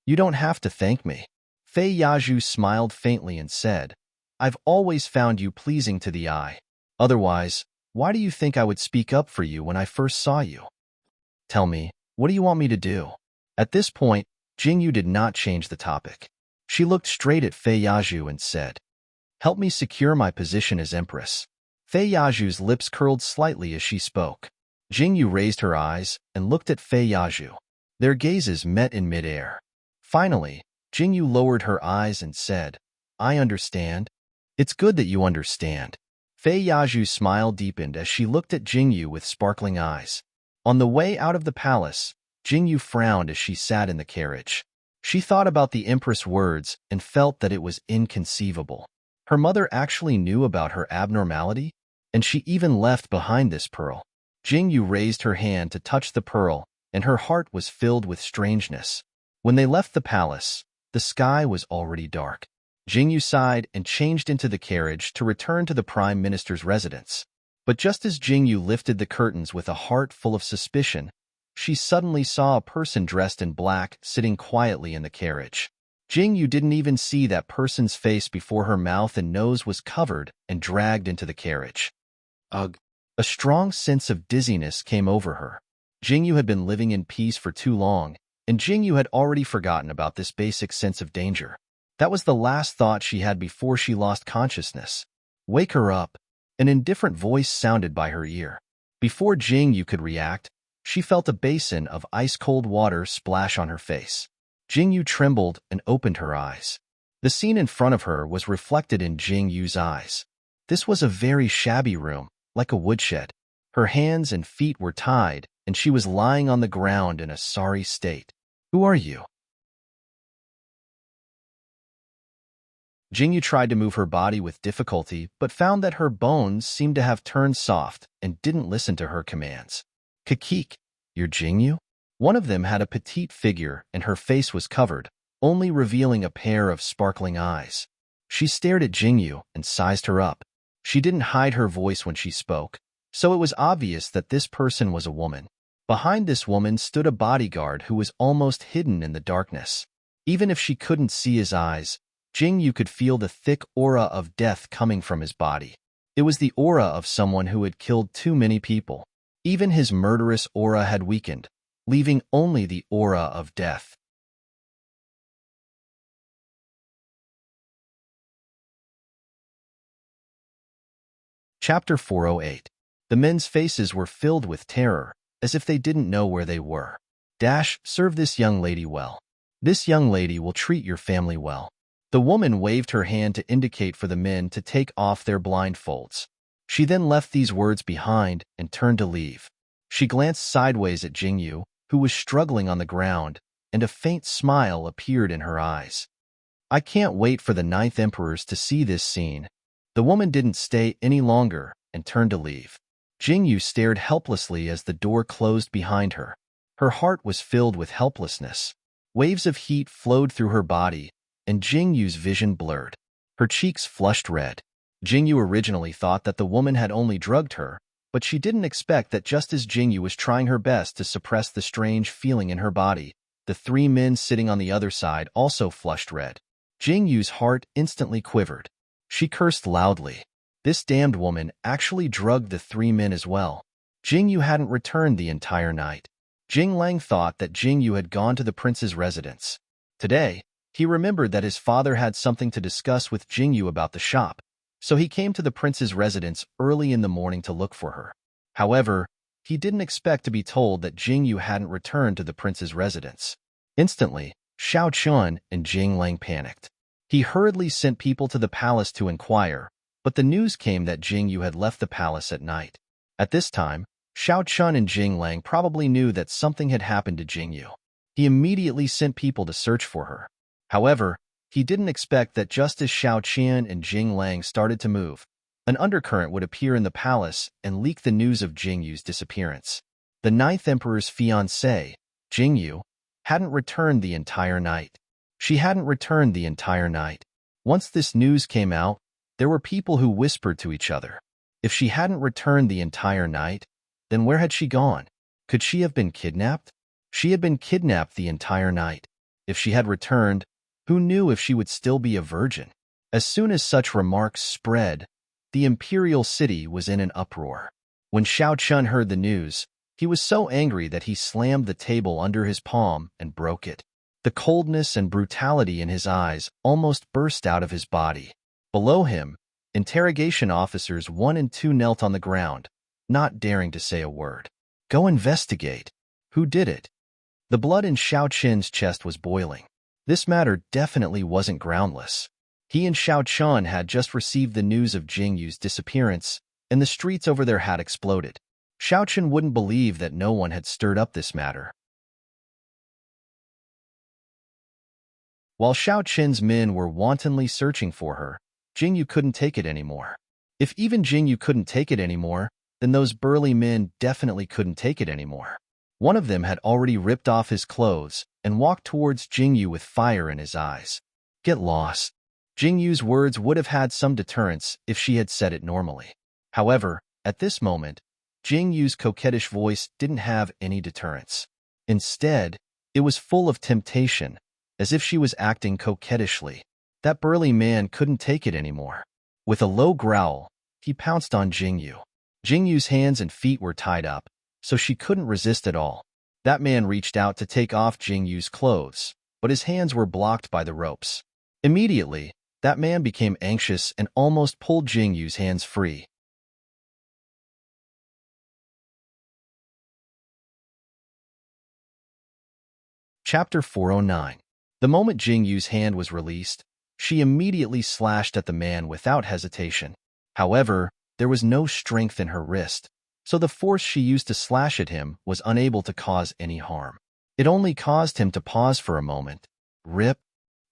A: You don't have to thank me. Fei Yaju smiled faintly and said, I've always found you pleasing to the eye. Otherwise, why do you think I would speak up for you when I first saw you? Tell me, what do you want me to do? At this point, Jingyu did not change the topic. She looked straight at Fei Yaju and said, Help me secure my position as Empress. Fei Yaju's lips curled slightly as she spoke. Jingyu raised her eyes and looked at Fei Yaju. Their gazes met in midair. Finally, Jingyu lowered her eyes and said, I understand. It's good that you understand. Fei Yaju's smile deepened as she looked at Jingyu with sparkling eyes. On the way out of the palace, Jingyu frowned as she sat in the carriage. She thought about the Empress' words and felt that it was inconceivable. Her mother actually knew about her abnormality, and she even left behind this pearl. Jingyu raised her hand to touch the pearl, and her heart was filled with strangeness. When they left the palace, the sky was already dark. Jingyu sighed and changed into the carriage to return to the Prime Minister's residence. But just as Jingyu lifted the curtains with a heart full of suspicion, she suddenly saw a person dressed in black sitting quietly in the carriage. Jingyu didn't even see that person's face before her mouth and nose was covered and dragged into the carriage. Ugh! A strong sense of dizziness came over her. Jingyu had been living in peace for too long, and Jingyu had already forgotten about this basic sense of danger. That was the last thought she had before she lost consciousness. Wake her up. An indifferent voice sounded by her ear. Before Jingyu could react, she felt a basin of ice-cold water splash on her face. Jingyu trembled and opened her eyes. The scene in front of her was reflected in Jingyu's eyes. This was a very shabby room, like a woodshed. Her hands and feet were tied, and she was lying on the ground in a sorry state. Who are you? Jingyu tried to move her body with difficulty, but found that her bones seemed to have turned soft and didn't listen to her commands. Kakik, you're Jingyu? One of them had a petite figure and her face was covered, only revealing a pair of sparkling eyes. She stared at Jingyu and sized her up. She didn't hide her voice when she spoke, so it was obvious that this person was a woman. Behind this woman stood a bodyguard who was almost hidden in the darkness. Even if she couldn't see his eyes, Jingyu could feel the thick aura of death coming from his body. It was the aura of someone who had killed too many people. Even his murderous aura had weakened, leaving only the aura of death. Chapter 408. The men's faces were filled with terror, as if they didn't know where they were. Serve this young lady well. This young lady will treat your family well. The woman waved her hand to indicate for the men to take off their blindfolds. She then left these words behind and turned to leave. She glanced sideways at Jingyu, who was struggling on the ground, and a faint smile appeared in her eyes. I can't wait for the Ninth Emperors to see this scene. The woman didn't stay any longer and turned to leave. Jingyu stared helplessly as the door closed behind her. Her heart was filled with helplessness. Waves of heat flowed through her body, and Jingyu's vision blurred. Her cheeks flushed red. Jingyu originally thought that the woman had only drugged her, but she didn't expect that just as Jingyu was trying her best to suppress the strange feeling in her body, the three men sitting on the other side also flushed red. Jingyu's heart instantly quivered. She cursed loudly. This damned woman actually drugged the three men as well. Jingyu hadn't returned the entire night. Jinglang thought that Jingyu had gone to the prince's residence. Today, he remembered that his father had something to discuss with Jingyu about the shop, so he came to the prince's residence early in the morning to look for her. However, he didn't expect to be told that Jingyu hadn't returned to the prince's residence. Instantly, Xiao Chun and Jinglang panicked. He hurriedly sent people to the palace to inquire, but the news came that Jingyu had left the palace at night. At this time, Xiao Chun and Jinglang probably knew that something had happened to Jingyu. He immediately sent people to search for her. However, he didn't expect that just as Xiao Qian and Jinglang started to move, an undercurrent would appear in the palace and leak the news of Jingyu's disappearance. The Ninth Emperor's fiancée, Jingyu, hadn't returned the entire night. She hadn't returned the entire night. Once this news came out, there were people who whispered to each other. If she hadn't returned the entire night, then where had she gone? Could she have been kidnapped? She had been kidnapped the entire night. If she had returned, who knew if she would still be a virgin? As soon as such remarks spread, the imperial city was in an uproar. When Xiao Chun heard the news, he was so angry that he slammed the table under his palm and broke it. The coldness and brutality in his eyes almost burst out of his body. Below him, interrogation officers 1 and 2 knelt on the ground, not daring to say a word. Go investigate. Who did it? The blood in Xiao Chin's chest was boiling. This matter definitely wasn't groundless. He and Xiao Chun had just received the news of Jingyu's disappearance, and the streets over there had exploded. Xiao Chun wouldn't believe that no one had stirred up this matter. While Xiao Chin's men were wantonly searching for her, Jingyu couldn't take it anymore. If even Jingyu couldn't take it anymore, then those burly men definitely couldn't take it anymore. One of them had already ripped off his clothes and walked towards Jingyu with fire in his eyes. Get lost. Jingyu's words would have had some deterrence if she had said it normally. However, at this moment, Jingyu's coquettish voice didn't have any deterrence. Instead, it was full of temptation, as if she was acting coquettishly. That burly man couldn't take it anymore. With a low growl, he pounced on Jingyu. Jingyu's hands and feet were tied up, so she couldn't resist at all. That man reached out to take off Jingyu's clothes, but his hands were blocked by the ropes. Immediately, that man became anxious and almost pulled Jingyu's hands free. Chapter 409. The moment Jingyu's hand was released, she immediately slashed at the man without hesitation. However, there was no strength in her wrist, so the force she used to slash at him was unable to cause any harm. It only caused him to pause for a moment. Rip!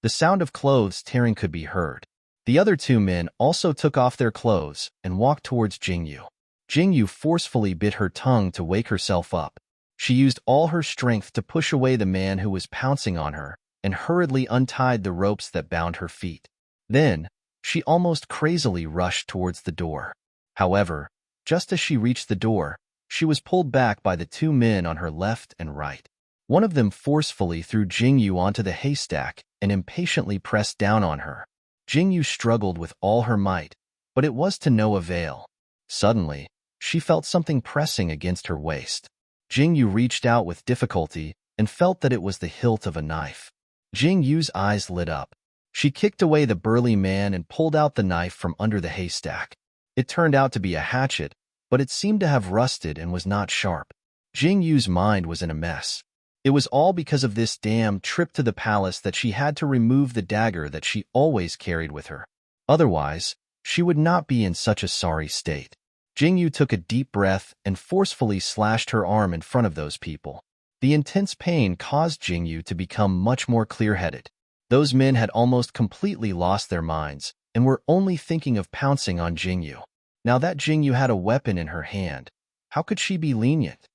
A: The sound of clothes tearing could be heard. The other 2 men also took off their clothes and walked towards Jingyu. Jingyu forcefully bit her tongue to wake herself up. She used all her strength to push away the man who was pouncing on her and hurriedly untied the ropes that bound her feet. Then, she almost crazily rushed towards the door. However, just as she reached the door, she was pulled back by the 2 men on her left and right. One of them forcefully threw Jingyu onto the haystack and impatiently pressed down on her. Jingyu struggled with all her might, but it was to no avail. Suddenly, she felt something pressing against her waist. Jingyu reached out with difficulty and felt that it was the hilt of a knife. Jingyu's eyes lit up. She kicked away the burly man and pulled out the knife from under the haystack. It turned out to be a hatchet, but it seemed to have rusted and was not sharp. Jingyu's mind was in a mess. It was all because of this damn trip to the palace that she had to remove the dagger that she always carried with her. Otherwise, she would not be in such a sorry state. Jingyu took a deep breath and forcefully slashed her arm in front of those people. The intense pain caused Jingyu to become much more clear-headed. Those men had almost completely lost their minds and were only thinking of pouncing on Jingyu. Now that Jingyu had a weapon in her hand, how could she be lenient?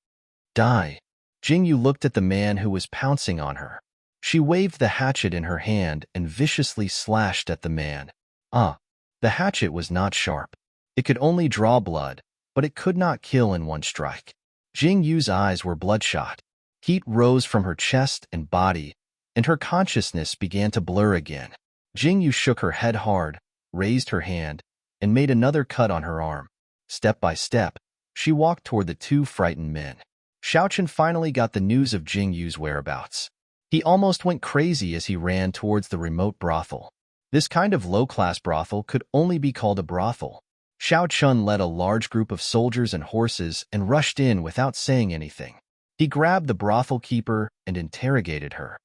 A: Die. Jingyu looked at the man who was pouncing on her. She waved the hatchet in her hand and viciously slashed at the man. The hatchet was not sharp. It could only draw blood, but it could not kill in one strike. Jingyu's eyes were bloodshot. Heat rose from her chest and body, and her consciousness began to blur again. Jingyu shook her head hard, raised her hand, and made another cut on her arm. Step by step, she walked toward the two frightened men. Xiaochen finally got the news of Jingyu's whereabouts. He almost went crazy as he ran towards the remote brothel. This kind of low-class brothel could only be called a brothel. Xiaochen led a large group of soldiers and horses and rushed in without saying anything. He grabbed the brothel keeper and interrogated her.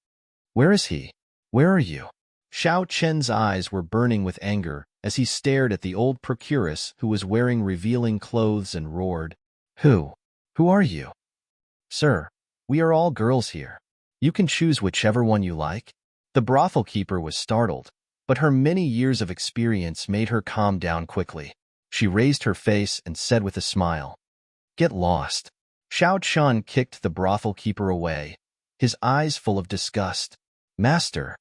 A: "Where is he? Where are you?" Xiaochen's eyes were burning with anger as he stared at the old procuress who was wearing revealing clothes and roared, Who are you?" "Sir, we are all girls here. You can choose whichever one you like." The brothel keeper was startled, but her many years of experience made her calm down quickly. She raised her face and said with a smile, "Get lost." Xiaochen kicked the brothel keeper away, his eyes full of disgust. "Master,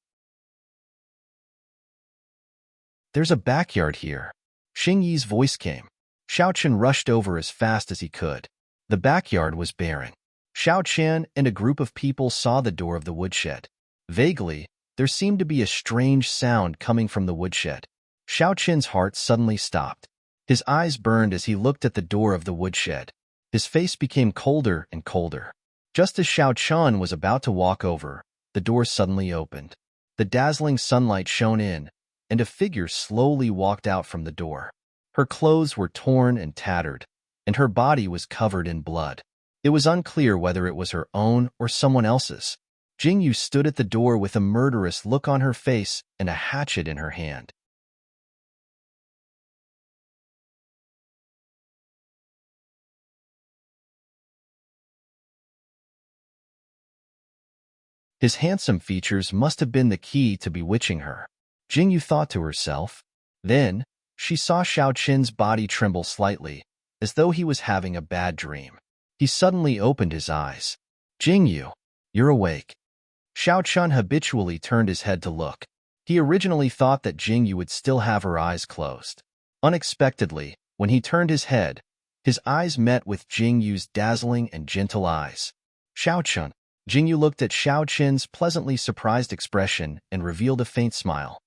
A: there's a backyard here." Xingyi's voice came. Xiaochen rushed over as fast as he could. The backyard was barren. Xiaochen and a group of people saw the door of the woodshed. Vaguely, there seemed to be a strange sound coming from the woodshed. Xiaochen's heart suddenly stopped. His eyes burned as he looked at the door of the woodshed. His face became colder and colder. Just as Xiaochen was about to walk over, the door suddenly opened. The dazzling sunlight shone in, and a figure slowly walked out from the door. Her clothes were torn and tattered, and her body was covered in blood. It was unclear whether it was her own or someone else's. Jingyu stood at the door with a murderous look on her face and a hatchet in her hand. His handsome features must have been the key to bewitching her. Jingyu thought to herself. Then, she saw Xiaochen's body tremble slightly, as though he was having a bad dream. He suddenly opened his eyes. "Jingyu, you're awake." Xiaochen habitually turned his head to look. He originally thought that Jingyu would still have her eyes closed. Unexpectedly, when he turned his head, his eyes met with Jingyu's dazzling and gentle eyes. "Xiaochen." Jingyu looked at Xiaochen's pleasantly surprised expression and revealed a faint smile.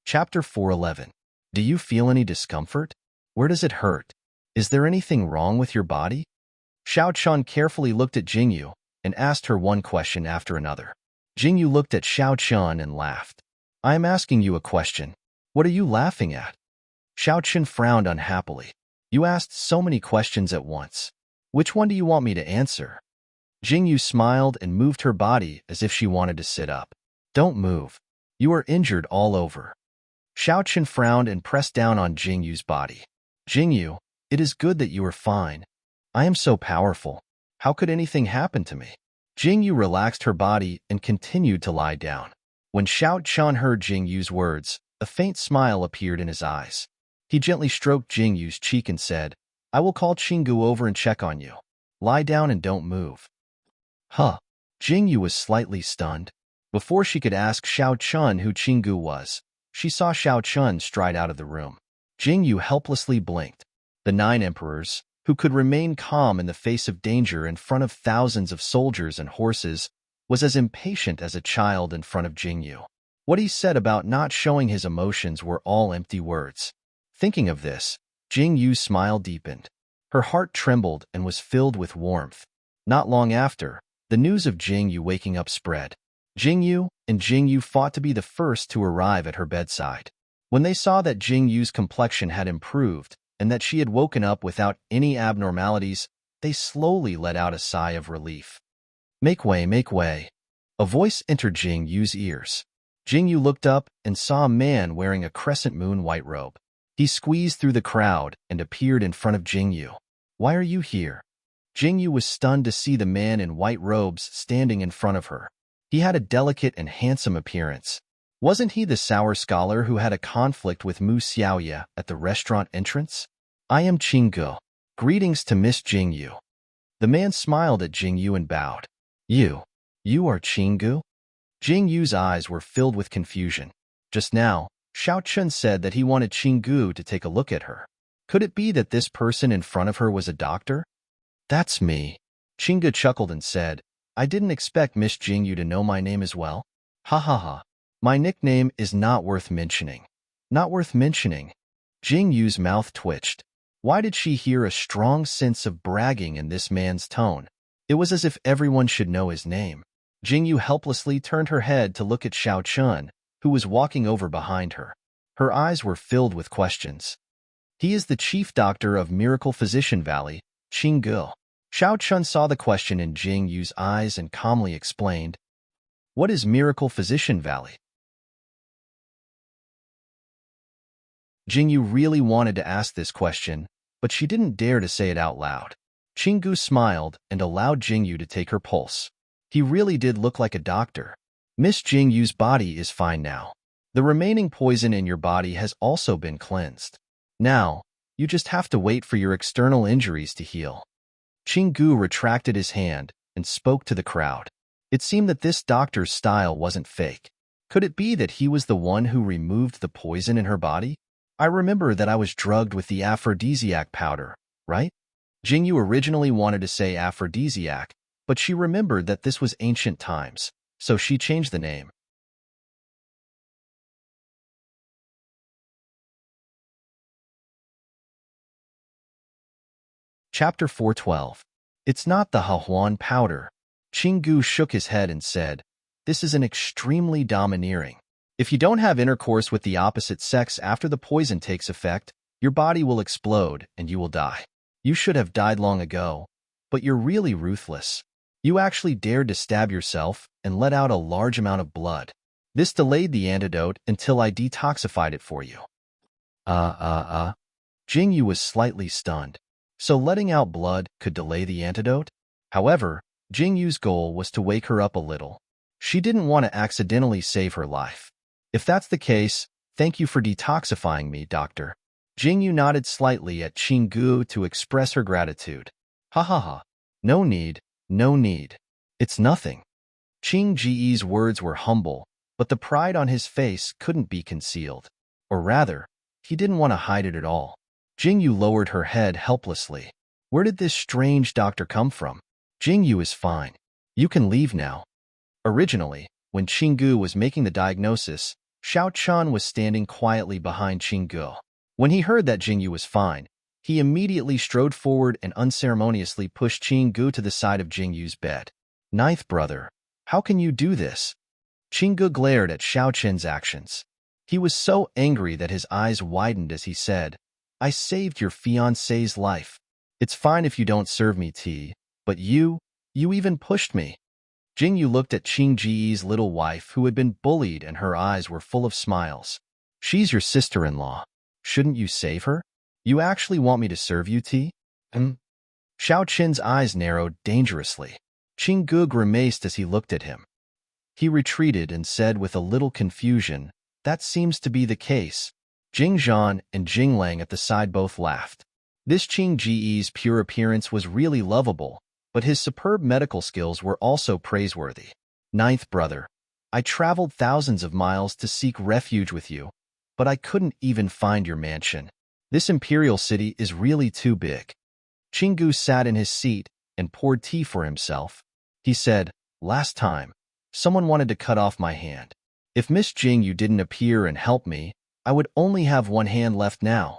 A: Chapter 411. Do you feel any discomfort? Where does it hurt? Is there anything wrong with your body? Xiaochen carefully looked at Jingyu and asked her one question after another. Jingyu looked at Xiaochen and laughed. "I am asking you a question. What are you laughing at?" Xiaochen frowned unhappily. "You asked so many questions at once. Which one do you want me to answer?" Jingyu smiled and moved her body as if she wanted to sit up. "Don't move. You are injured all over." Xiaochen frowned and pressed down on Jingyu's body. "Jingyu, it is good that you are fine. I am so powerful. How could anything happen to me?" Jingyu relaxed her body and continued to lie down. When Xiaochen heard Jingyu's words, a faint smile appeared in his eyes. He gently stroked Jingyu's cheek and said, "I will call Qinggu over and check on you. Lie down and don't move." Huh. Jingyu was slightly stunned. Before she could ask Xiaochen who Qinggu was, she saw Xiaochen stride out of the room. Jingyu helplessly blinked. The 9 emperors, who could remain calm in the face of danger in front of thousands of soldiers and horses, was as impatient as a child in front of Jingyu. What he said about not showing his emotions were all empty words. Thinking of this, Jingyu's smile deepened. Her heart trembled and was filled with warmth. Not long after, the news of Jingyu waking up spread. Jingyu fought to be the first to arrive at her bedside. When they saw that Jingyu's complexion had improved and that she had woken up without any abnormalities, they slowly let out a sigh of relief. Make way, make way. A voice entered Jingyu's ears. Jingyu looked up and saw a man wearing a crescent moon white robe. He squeezed through the crowd and appeared in front of Jingyu. Why are you here? Jingyu was stunned to see the man in white robes standing in front of her. He had a delicate and handsome appearance. Wasn't he the sour scholar who had a conflict with Mu Xiaoya at the restaurant entrance? I am Qinggu. Greetings to Miss Jingyu. The man smiled at Jingyu and bowed. You are Qinggu? Jingyu's eyes were filled with confusion. Just now, Xiao Chun said that he wanted Qinggu to take a look at her. Could it be that this person in front of her was a doctor? That's me. Qinggu chuckled and said, I didn't expect Miss Jingyu to know my name as well. Ha ha ha. My nickname is not worth mentioning. Not worth mentioning. Jingyu's mouth twitched. Why did she hear a strong sense of bragging in this man's tone? It was as if everyone should know his name. Jingyu helplessly turned her head to look at Xiao Chun, who was walking over behind her. Her eyes were filled with questions. He is the chief doctor of Miracle Physician Valley, Qinggu. Xiao Chun saw the question in Jingyu's eyes and calmly explained, What is Miracle Physician Valley? Jingyu really wanted to ask this question, but she didn't dare to say it out loud. Qinggu smiled and allowed Jingyu to take her pulse. He really did look like a doctor. Miss Jingyu's body is fine now. The remaining poison in your body has also been cleansed. Now, you just have to wait for your external injuries to heal. Qinggu retracted his hand and spoke to the crowd. It seemed that this doctor's style wasn't fake. Could it be that he was the one who removed the poison in her body? I remember that I was drugged with the aphrodisiac powder, right? Jingyu originally wanted to say aphrodisiac, but she remembered that this was ancient times, so she changed the name. Chapter 412. It's not the Hahuan powder. Qinggu shook his head and said, This is an extremely domineering. If you don't have intercourse with the opposite sex after the poison takes effect, your body will explode and you will die. You should have died long ago, but you're really ruthless. You actually dared to stab yourself and let out a large amount of blood. This delayed the antidote until I detoxified it for you. Jingyu was slightly stunned. So letting out blood could delay the antidote? However, Jingyu's goal was to wake her up a little. She didn't want to accidentally save her life. If that's the case, thank you for detoxifying me, doctor. Jingyu nodded slightly at Qinggu to express her gratitude. Ha ha ha. No need. No need. It's nothing. Qingji's words were humble, but the pride on his face couldn't be concealed. Or rather, he didn't want to hide it at all. Jingyu lowered her head helplessly. Where did this strange doctor come from? Jingyu is fine. You can leave now. Originally, when Qinggu was making the diagnosis, Xiao Chun was standing quietly behind Qinggu. When he heard that Jingyu was fine, he immediately strode forward and unceremoniously pushed Qinggu to the side of Jingyu's bed. Ninth brother, how can you do this? Qinggu glared at Xiao Chun's actions. He was so angry that his eyes widened as he said, I saved your fiancé's life. It's fine if you don't serve me tea, but you even pushed me. Jingyu looked at Qingji's little wife who had been bullied and her eyes were full of smiles. She's your sister-in-law. Shouldn't you save her? You actually want me to serve you tea? Xiao Chen's eyes narrowed dangerously. Qinggu grimaced as he looked at him. He retreated and said with a little confusion, That seems to be the case. Jing Zhan and Jing Lang at the side both laughed. This Qingji's pure appearance was really lovable, but his superb medical skills were also praiseworthy. Ninth brother, I traveled thousands of miles to seek refuge with you, but I couldn't even find your mansion. This imperial city is really too big. Chingu sat in his seat and poured tea for himself. He said, "Last time, someone wanted to cut off my hand. If Miss Jingyu didn't appear and help me, I would only have one hand left now."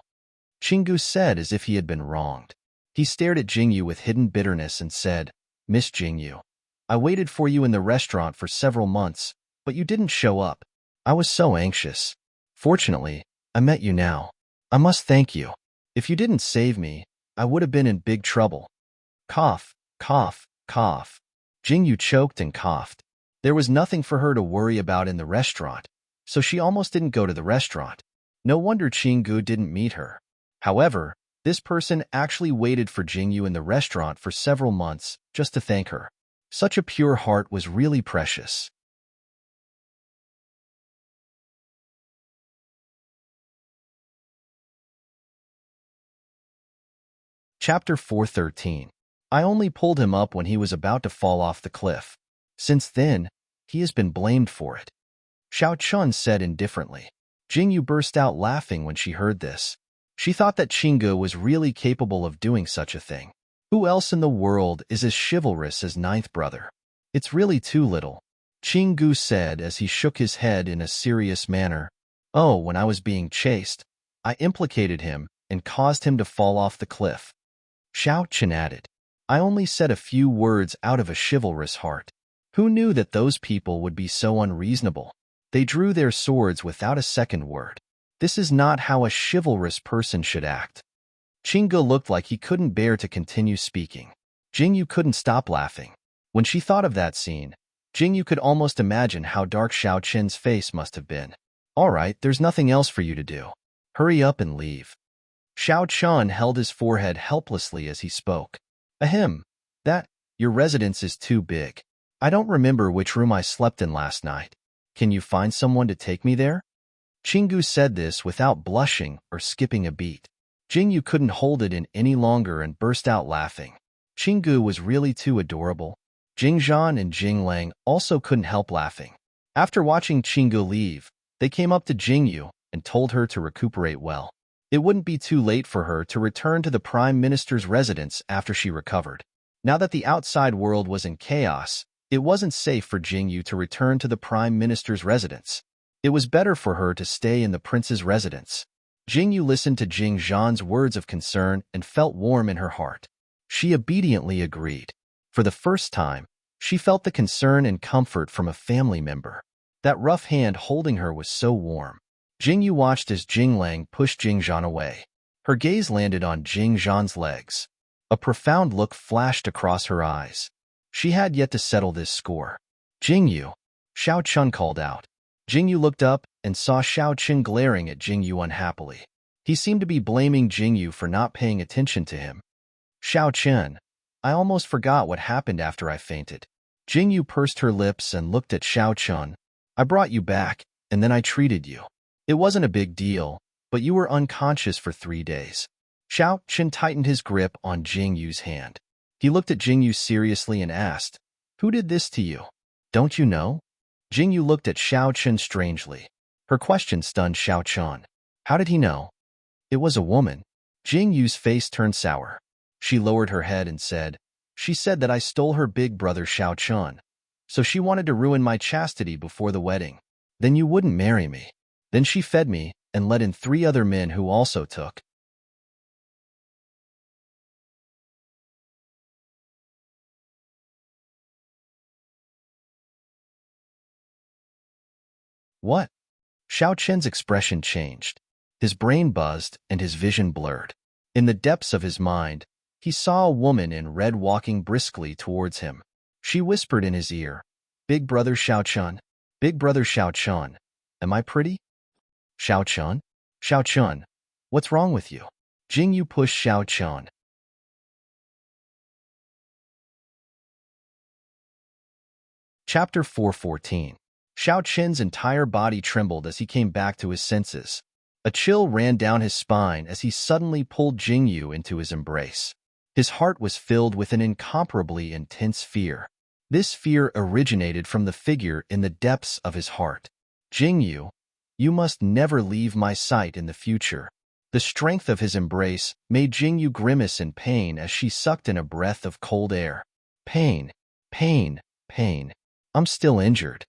A: Chingu said as if he had been wronged. He stared at Jingyu with hidden bitterness and said, "Miss Jingyu, I waited for you in the restaurant for several months, but you didn't show up. I was so anxious. Fortunately, I met you now. I must thank you. If you didn't save me, I would have been in big trouble." Cough, cough, cough. Jingyu choked and coughed. There was nothing for her to worry about in the restaurant, so she almost didn't go to the restaurant. No wonder Chingu didn't meet her. However, this person actually waited for Jingyu in the restaurant for several months just to thank her. Such a pure heart was really precious. Chapter 413. I only pulled him up when he was about to fall off the cliff. Since then, he has been blamed for it. Xiao Chun said indifferently. Jingyu burst out laughing when she heard this. She thought that Chingu was really capable of doing such a thing. Who else in the world is as chivalrous as ninth brother? It's really too little. Chingu said as he shook his head in a serious manner. Oh, when I was being chased, I implicated him and caused him to fall off the cliff. Xiao Chen added, I only said a few words out of a chivalrous heart. Who knew that those people would be so unreasonable? They drew their swords without a second word. This is not how a chivalrous person should act. Chingu looked like he couldn't bear to continue speaking. Jingyu couldn't stop laughing. When she thought of that scene, Jingyu could almost imagine how dark Xiao Chen's face must have been. All right, there's nothing else for you to do. Hurry up and leave. Xiao Chun held his forehead helplessly as he spoke. Ahem, your residence is too big. I don't remember which room I slept in last night. Can you find someone to take me there? Chingu said this without blushing or skipping a beat. Jingyu couldn't hold it in any longer and burst out laughing. Chingu was really too adorable. Jingzhan and Jinglang also couldn't help laughing. After watching Chingu leave, they came up to Jingyu and told her to recuperate well. It wouldn't be too late for her to return to the Prime Minister's residence after she recovered. Now that the outside world was in chaos, it wasn't safe for Jingyu to return to the Prime Minister's residence. It was better for her to stay in the prince's residence. Jingyu listened to Jingzhan's words of concern and felt warm in her heart. She obediently agreed. For the first time, she felt the concern and comfort from a family member. That rough hand holding her was so warm. Jingyu watched as Jinglang pushed Jingzhan away. Her gaze landed on Jingzhan's legs. A profound look flashed across her eyes. She had yet to settle this score. Jingyu, Xiao Chun called out. Jingyu looked up and saw Xiao Chen glaring at Jingyu unhappily. He seemed to be blaming Jingyu for not paying attention to him. Xiao Chen, I almost forgot what happened after I fainted. Jingyu pursed her lips and looked at Xiao Chen. I brought you back, and then I treated you. It wasn't a big deal, but you were unconscious for 3 days. Xiao Chen tightened his grip on Jingyu's hand. He looked at Jingyu seriously and asked, Who did this to you? Don't you know? Jingyu looked at Xiao Chen strangely. Her question stunned Xiao Chen. How did he know? It was a woman. Jingyu's face turned sour. She lowered her head and said, She said that I stole her big brother Xiao Chen. So she wanted to ruin my chastity before the wedding. Then you wouldn't marry me. Then she fed me and let in 3 other men who also took. What? Xiao Chen's expression changed. His brain buzzed and his vision blurred. In the depths of his mind, he saw a woman in red walking briskly towards him. She whispered in his ear, Big brother Xiao Chen, Big brother Xiao Chen, am I pretty? Xiao Chen? Xiao Chen, what's wrong with you? Jingyu pushed Xiao Chen. Chapter 414. Xiao Chen's entire body trembled as he came back to his senses. A chill ran down his spine as he suddenly pulled Jingyu into his embrace. His heart was filled with an incomparably intense fear. This fear originated from the figure in the depths of his heart. Jingyu, you must never leave my sight in the future. The strength of his embrace made Jingyu grimace in pain as she sucked in a breath of cold air. Pain, pain, pain. I'm still injured.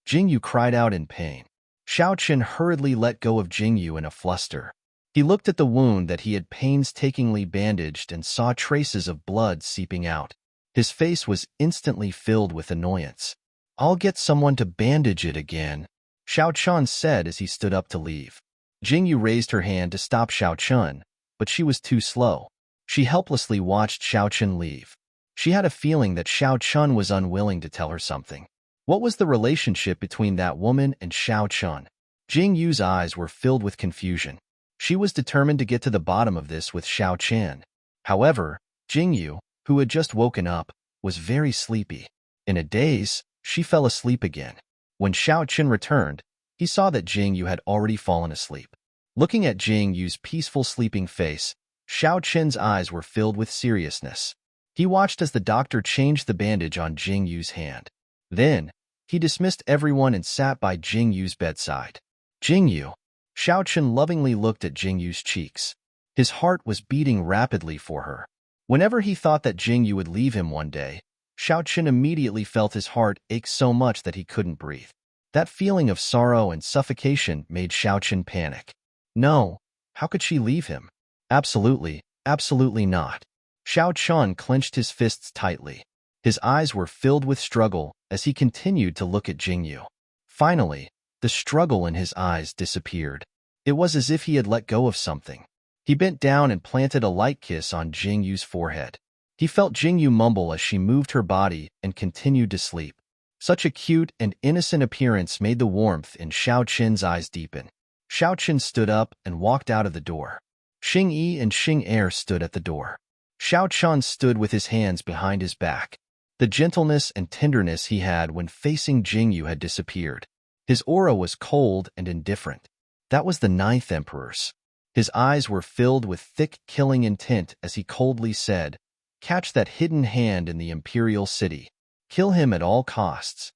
A: Jingyu cried out in pain. Xiaoqun hurriedly let go of Jingyu in a fluster. He looked at the wound that he had painstakingly bandaged and saw traces of blood seeping out. His face was instantly filled with annoyance. I'll get someone to bandage it again, Xiaoqun said as he stood up to leave. Jingyu raised her hand to stop Xiaoqun, but she was too slow. She helplessly watched Xiaoqun leave. She had a feeling that Xiaoqun was unwilling to tell her something. What was the relationship between that woman and Xiaoqun? Jingyu's eyes were filled with confusion. She was determined to get to the bottom of this with Xiaoqun. However, Jingyu, who had just woken up, was very sleepy. In a daze, she fell asleep again. When Xiaoqun returned, he saw that Jingyu had already fallen asleep. Looking at Jingyu's peaceful sleeping face, Xiaoqun's eyes were filled with seriousness. He watched as the doctor changed the bandage on Jingyu's hand. Then, he dismissed everyone and sat by Jingyu's bedside. Jingyu. Xiaoqun lovingly looked at Jingyu's cheeks. His heart was beating rapidly for her. Whenever he thought that Jingyu would leave him one day, Xiaoqun immediately felt his heart ache so much that he couldn't breathe. That feeling of sorrow and suffocation made Xiaoqun panic. No, how could she leave him? Absolutely, absolutely not. Xiaoqun clenched his fists tightly. His eyes were filled with struggle as he continued to look at Jingyu. Finally, the struggle in his eyes disappeared. It was as if he had let go of something. He bent down and planted a light kiss on Jingyu's forehead. He felt Jingyu mumble as she moved her body and continued to sleep. Such a cute and innocent appearance made the warmth in Xiaoqun's eyes deepen. Xiaoqun stood up and walked out of the door. Xing Yi and Xing Er stood at the door. Xiaoqun stood with his hands behind his back. The gentleness and tenderness he had when facing Jingyu had disappeared. His aura was cold and indifferent. That was the 9th Emperor's. His eyes were filled with thick, killing intent as he coldly said, "Catch that hidden hand in the Imperial City. Kill him at all costs."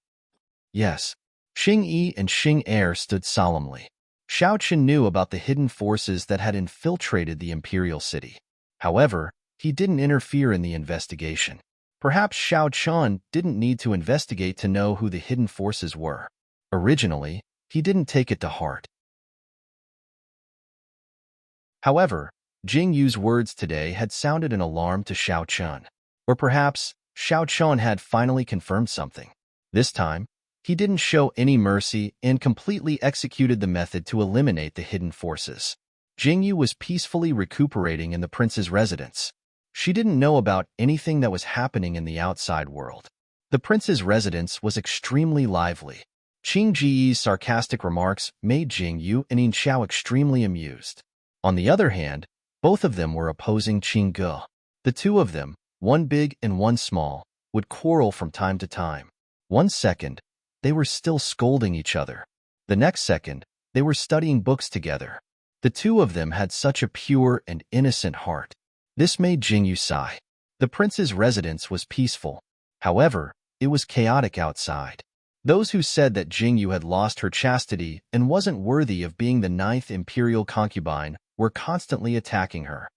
A: Yes. Xing Yi and Xing Er stood solemnly. Xiaoqun knew about the hidden forces that had infiltrated the Imperial City. However, he didn't interfere in the investigation. Perhaps Xiaoqun didn't need to investigate to know who the hidden forces were. Originally, he didn't take it to heart. However, Jingyu's words today had sounded an alarm to Xiaoqun. Or perhaps, Xiaoqun had finally confirmed something. This time, he didn't show any mercy and completely executed the method to eliminate the hidden forces. Jingyu was peacefully recuperating in the prince's residence. She didn't know about anything that was happening in the outside world. The prince's residence was extremely lively. Qing Ji's sarcastic remarks made Jingyu and Yin Xiao extremely amused. On the other hand, both of them were opposing Qing Ge. The two of them, one big and one small, would quarrel from time to time. One second, they were still scolding each other. The next second, they were studying books together. The two of them had such a pure and innocent heart. This made Jingyu sigh. The prince's residence was peaceful. However, it was chaotic outside. Those who said that Jingyu had lost her chastity and wasn't worthy of being the 9th imperial concubine were constantly attacking her.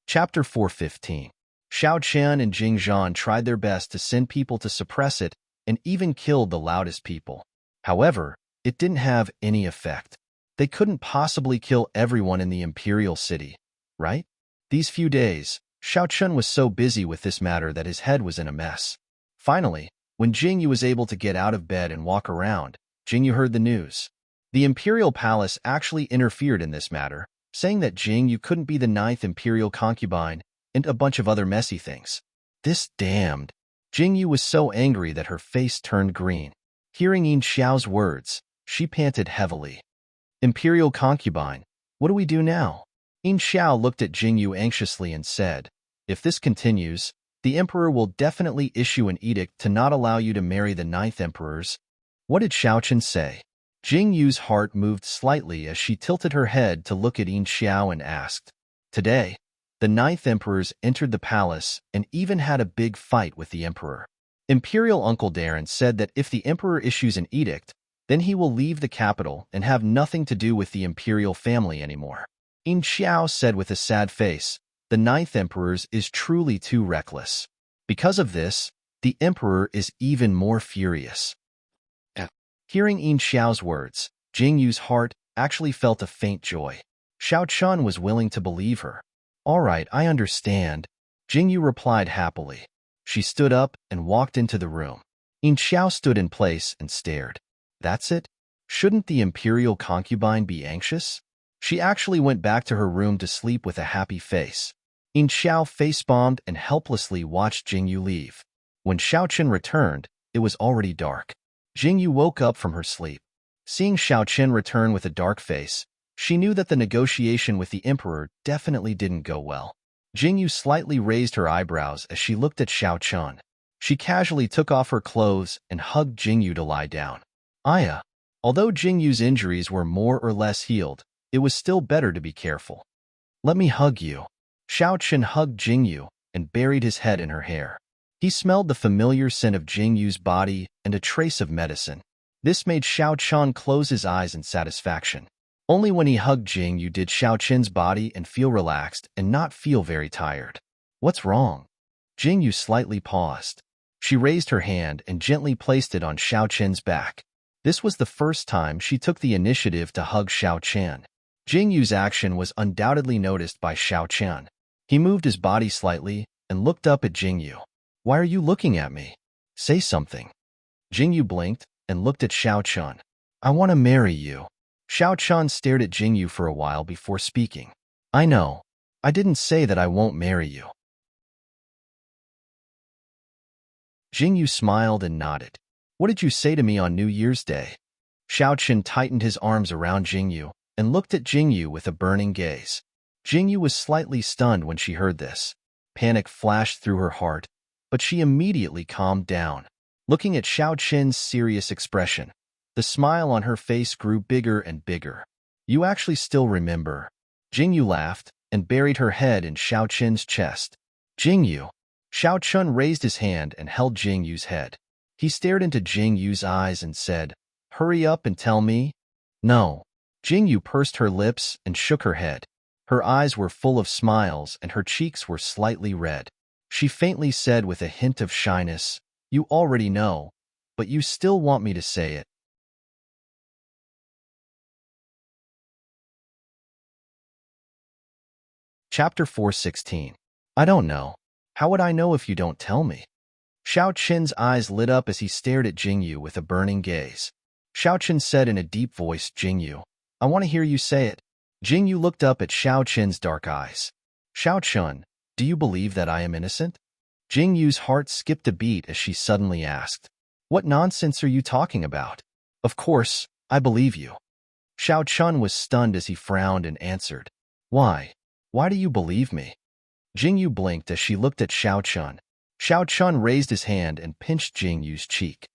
A: Chapter 415. Xiaoqun and Jingzhan tried their best to send people to suppress it and even killed the loudest people. However, it didn't have any effect. They couldn't possibly kill everyone in the imperial city, right? These few days, Xiaoqun was so busy with this matter that his head was in a mess. Finally, when Jingyu was able to get out of bed and walk around, Jingyu heard the news. The imperial palace actually interfered in this matter, saying that Jingyu couldn't be the 9th imperial concubine and a bunch of other messy things. This damned. Jingyu was so angry that her face turned green. Hearing Yin Xiao's words, she panted heavily. Imperial concubine, what do we do now? Yin Xiao looked at Jingyu anxiously and said, if this continues, the emperor will definitely issue an edict to not allow you to marry the 9th emperors. What did Xiaoqun say? Jingyu's heart moved slightly as she tilted her head to look at Yin Xiao and asked, today, the 9th emperors entered the palace and even had a big fight with the emperor. Imperial Uncle Darren said that if the emperor issues an edict, Then he will leave the capital and have nothing to do with the imperial family anymore. In Xiao said with a sad face, the ninth emperor is truly too reckless. Because of this, the emperor is even more furious. Hearing In Xiao's words, Jing Yu's heart actually felt a faint joy. Xiao Chun was willing to believe her. All right, I understand, Jing Yu replied happily. She stood up and walked into the room. In Xiao stood in place and stared. That's it? Shouldn't the imperial concubine be anxious? She actually went back to her room to sleep with a happy face. In Xiao face-bombed and helplessly watched Jing Yu leave. When Xiao Chen returned, it was already dark. Jing Yu woke up from her sleep. Seeing Xiao Chen return with a dark face, she knew that the negotiation with the emperor definitely didn't go well. Jing Yu slightly raised her eyebrows as she looked at Xiao Chen. She casually took off her clothes and hugged Jing Yu to lie down. Aya. Although Jing Yu's injuries were more or less healed, it was still better to be careful. Let me hug you. Xiao Chen hugged Jing Yu and buried his head in her hair. He smelled the familiar scent of Jing Yu's body and a trace of medicine. This made Xiao Chen close his eyes in satisfaction. Only when he hugged Jing Yu did Xiao Chen's body and feel relaxed and not feel very tired. What's wrong? Jing Yu slightly paused. She raised her hand and gently placed it on Xiao Chen's back. This was the first time she took the initiative to hug Xiao Chen. Jing Yu's action was undoubtedly noticed by Xiao Chen. He moved his body slightly and looked up at Jing Yu. Why are you looking at me? Say something. Jing Yu blinked and looked at Xiao Chen. I want to marry you. Xiao Chen stared at Jing Yu for a while before speaking. I know. I didn't say that I won't marry you. Jing Yu smiled and nodded. What did you say to me on New Year's Day? Xiao Chen tightened his arms around Jing Yu and looked at Jing Yu with a burning gaze. Jing Yu was slightly stunned when she heard this. Panic flashed through her heart, but she immediately calmed down. Looking at Xiao Chen's serious expression, the smile on her face grew bigger and bigger. You actually still remember. Jing Yu laughed and buried her head in Xiao Chen's chest. Jing Yu. Xiao Chen raised his hand and held Jing Yu's head. He stared into Jing Yu's eyes and said, Hurry up and tell me. No. Jing Yu pursed her lips and shook her head. Her eyes were full of smiles and her cheeks were slightly red. She faintly said with a hint of shyness, You already know, but you still want me to say it. Chapter 416. I don't know. How would I know if you don't tell me? Xiao Chen's eyes lit up as he stared at Jing Yu with a burning gaze. Xiao Chen said in a deep voice, Jing Yu, I want to hear you say it. Jing Yu looked up at Xiao Chen's dark eyes. Xiao Chen, do you believe that I am innocent? Jing Yu's heart skipped a beat as she suddenly asked, What nonsense are you talking about? Of course, I believe you. Xiao Chen was stunned as he frowned and answered, Why? Why do you believe me? Jing Yu blinked as she looked at Xiao Chen. Xiao Chen raised his hand and pinched Jing Yu's cheek.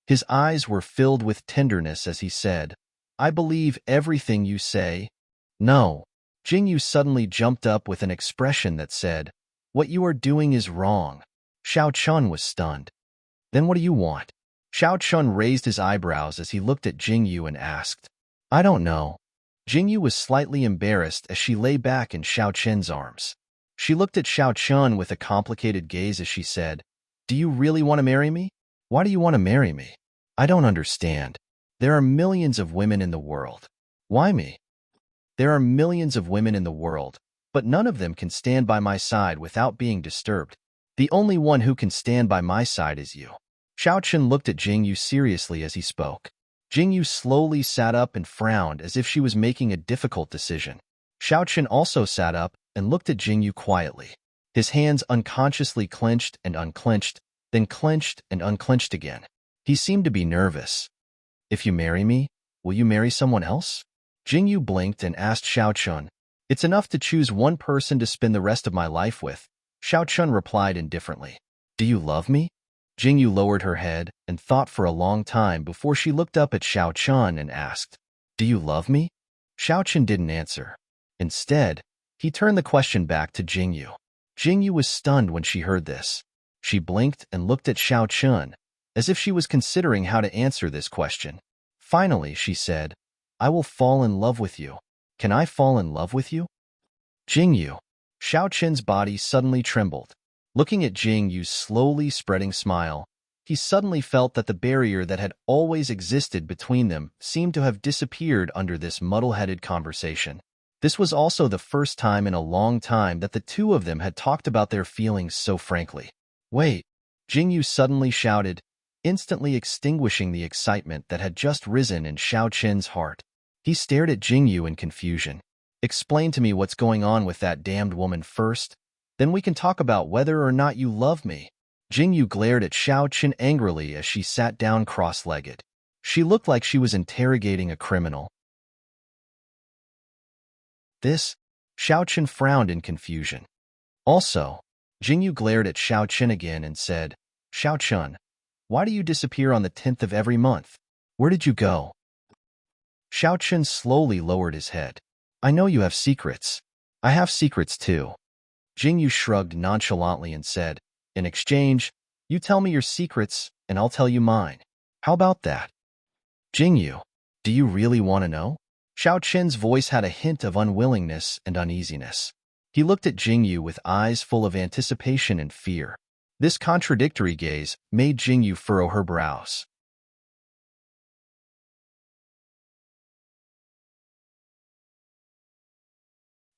A: His eyes were filled with tenderness as he said, I believe everything you say. No. Jing Yu suddenly jumped up with an expression that said, What you are doing is wrong. Xiao Chen was stunned. Then what do you want? Xiao Chen raised his eyebrows as he looked at Jing Yu and asked, I don't know. Jing Yu was slightly embarrassed as she lay back in Xiao Chen's arms. She looked at Xiao Chen with a complicated gaze as she said, Do you really want to marry me? Why do you want to marry me? I don't understand. There are millions of women in the world. Why me? There are millions of women in the world, but none of them can stand by my side without being disturbed. The only one who can stand by my side is you. Xiao Chen looked at Jing Yu seriously as he spoke. Jing Yu slowly sat up and frowned as if she was making a difficult decision. Xiao Chen also sat up and looked at Jing Yu quietly. His hands unconsciously clenched and unclenched, then clenched and unclenched again. He seemed to be nervous. If you marry me, will you marry someone else? Jing Yu blinked and asked Xiao Chen. It's enough to choose one person to spend the rest of my life with. Xiao Chen replied indifferently. Do you love me? Jing Yu lowered her head and thought for a long time before she looked up at Xiao Chen and asked, Do you love me? Xiao Chen didn't answer. Instead, he turned the question back to Jing Yu. Jing Yu was stunned when she heard this. She blinked and looked at Xiao Chen, as if she was considering how to answer this question. Finally, she said, I will fall in love with you. Can I fall in love with you? Jingyu. Xiao Qin's body suddenly trembled. Looking at Jingyu's slowly spreading smile, he suddenly felt that the barrier that had always existed between them seemed to have disappeared under this muddle-headed conversation. This was also the first time in a long time that the two of them had talked about their feelings so frankly. Wait, Jingyu suddenly shouted, instantly extinguishing the excitement that had just risen in Xiao Qin's heart. He stared at Jingyu in confusion. Explain to me what's going on with that damned woman first, then we can talk about whether or not you love me. Jingyu glared at Xiao Qin angrily as she sat down cross-legged. She looked like she was interrogating a criminal. This? Xiao Qin frowned in confusion. Also, Jingyu glared at Xiao Qin again and said, Xiao Qin, why do you disappear on the 10th of every month? Where did you go? Xiao Qin slowly lowered his head. I know you have secrets. I have secrets too. Jingyu shrugged nonchalantly and said, in exchange, you tell me your secrets and I'll tell you mine. How about that? Jingyu, do you really want to know? Xiao Qin's voice had a hint of unwillingness and uneasiness. He looked at Jingyu with eyes full of anticipation and fear. This contradictory gaze made Jingyu furrow her brows.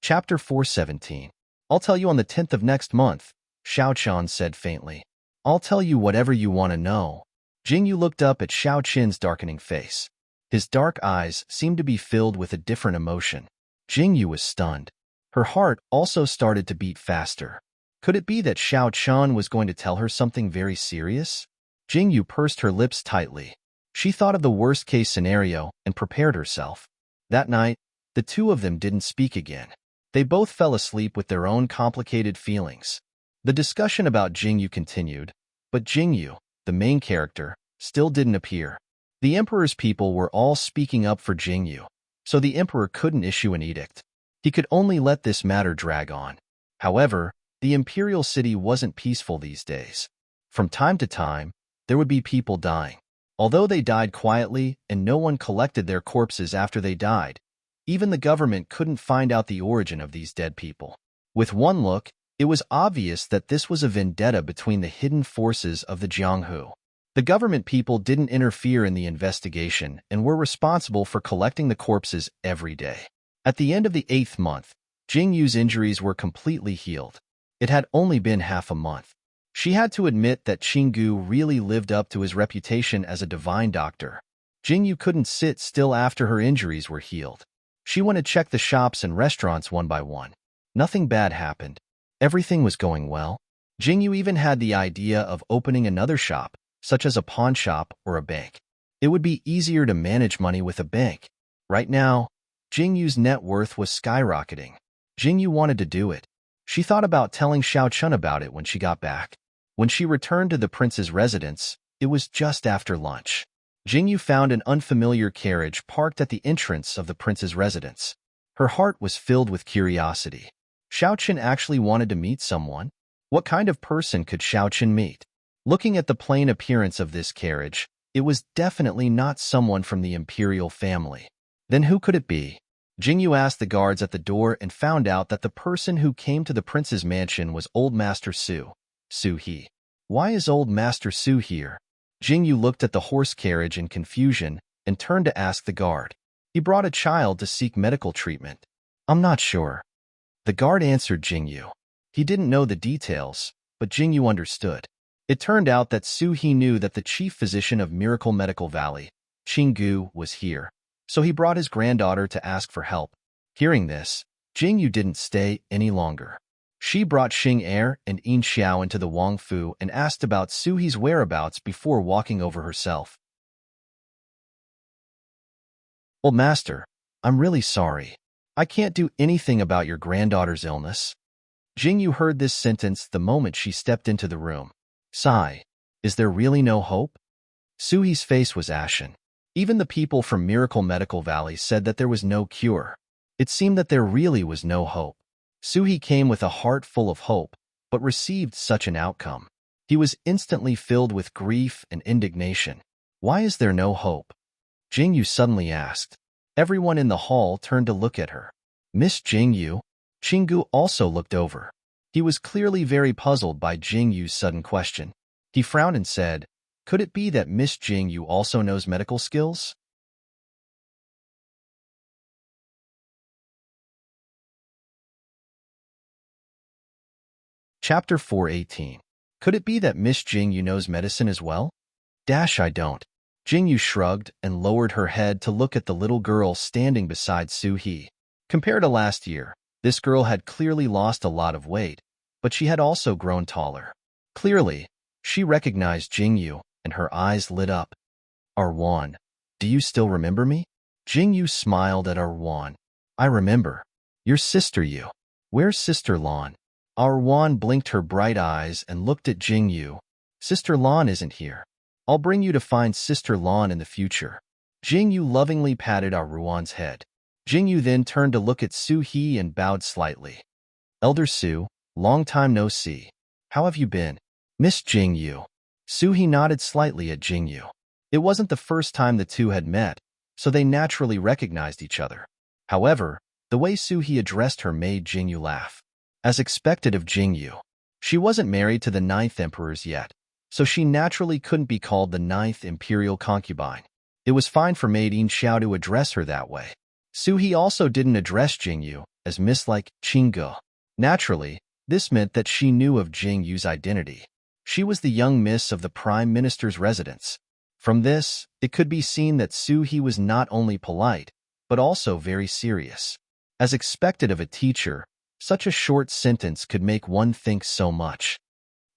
A: Chapter 417. I'll tell you on the 10th of next month, Xiao Qin said faintly. I'll tell you whatever you want to know. Jingyu looked up at Xiao Qin's darkening face. His dark eyes seemed to be filled with a different emotion. Jingyu was stunned. Her heart also started to beat faster. Could it be that Xiao Qin was going to tell her something very serious? Jingyu pursed her lips tightly. She thought of the worst-case scenario and prepared herself. That night, the two of them didn't speak again. They both fell asleep with their own complicated feelings. The discussion about Jingyu continued, but Jingyu, the main character, still didn't appear. The Emperor's people were all speaking up for Jingyu, so the Emperor couldn't issue an edict. He could only let this matter drag on. However, the imperial city wasn't peaceful these days. From time to time, there would be people dying. Although they died quietly and no one collected their corpses after they died, even the government couldn't find out the origin of these dead people. With one look, it was obvious that this was a vendetta between the hidden forces of the Jianghu. The government people didn't interfere in the investigation and were responsible for collecting the corpses every day. At the end of the 8th month, Jingyu's injuries were completely healed. It had only been half a month. She had to admit that Qinggu really lived up to his reputation as a divine doctor. Jingyu couldn't sit still after her injuries were healed. She went to check the shops and restaurants one by one. Nothing bad happened. Everything was going well. Jingyu even had the idea of opening another shop, such as a pawn shop or a bank. It would be easier to manage money with a bank. Right now, Jingyu's net worth was skyrocketing. Jingyu wanted to do it. She thought about telling Xiao Qin about it when she got back. When she returned to the prince's residence, it was just after lunch. Jingyu found an unfamiliar carriage parked at the entrance of the prince's residence. Her heart was filled with curiosity. Xiao Qin actually wanted to meet someone? What kind of person could Xiao Qin meet? Looking at the plain appearance of this carriage, it was definitely not someone from the imperial family. Then who could it be? Jingyu asked the guards at the door and found out that the person who came to the prince's mansion was Old Master Su. Su He. Why is Old Master Su here? Jingyu looked at the horse carriage in confusion and turned to ask the guard. He brought a child to seek medical treatment. I'm not sure. The guard answered Jingyu. He didn't know the details, but Jingyu understood. It turned out that Su He knew that the chief physician of Miracle Medical Valley, Qinggu, was here, so he brought his granddaughter to ask for help. Hearing this, Jingyu didn't stay any longer. She brought Xing Er and Yin Xiao into the Wang Fu and asked about Su He's whereabouts before walking over herself. Old Master, I'm really sorry. I can't do anything about your granddaughter's illness. Jingyu heard this sentence the moment she stepped into the room. Sigh, is there really no hope? Su He's face was ashen. Even the people from Miracle Medical Valley said that there was no cure. It seemed that there really was no hope. Su He came with a heart full of hope, but received such an outcome. He was instantly filled with grief and indignation. Why is there no hope? Jingyu suddenly asked. Everyone in the hall turned to look at her. Miss Jingyu? Chingu also looked over. He was clearly very puzzled by Jingyu's sudden question. He frowned and said, "Could it be that Miss Jingyu also knows medical skills?" Chapter 418. Could it be that Miss Jingyu knows medicine as well? I don't. Jingyu shrugged and lowered her head to look at the little girl standing beside Su-hee. Compared to last year, this girl had clearly lost a lot of weight, but she had also grown taller. Clearly, she recognized Jingyu, and her eyes lit up. Arwan, do you still remember me? Jingyu smiled at Arwan. I remember. Your sister Yu. Where's Sister Lan? Arwan blinked her bright eyes and looked at Jingyu. Sister Lan isn't here. I'll bring you to find Sister Lan in the future. Jingyu lovingly patted Arwan's head. Jingyu then turned to look at Su-hee and bowed slightly. Elder Su, long time no see. How have you been? Miss Jingyu. Su-hee nodded slightly at Jingyu. It wasn't the first time the two had met, so they naturally recognized each other. However, the way Su-hee addressed her made Jingyu laugh. As expected of Jingyu, she wasn't married to the 9th emperors yet, so she naturally couldn't be called the 9th imperial concubine. It was fine for maid Yin Xiao to address her that way. Su-hee also didn't address Jingyu as Miss like Chingu. Naturally, this meant that she knew of Jingyu's identity. She was the young miss of the prime minister's residence. From this, it could be seen that Su-hee was not only polite, but also very serious. As expected of a teacher, such a short sentence could make one think so much.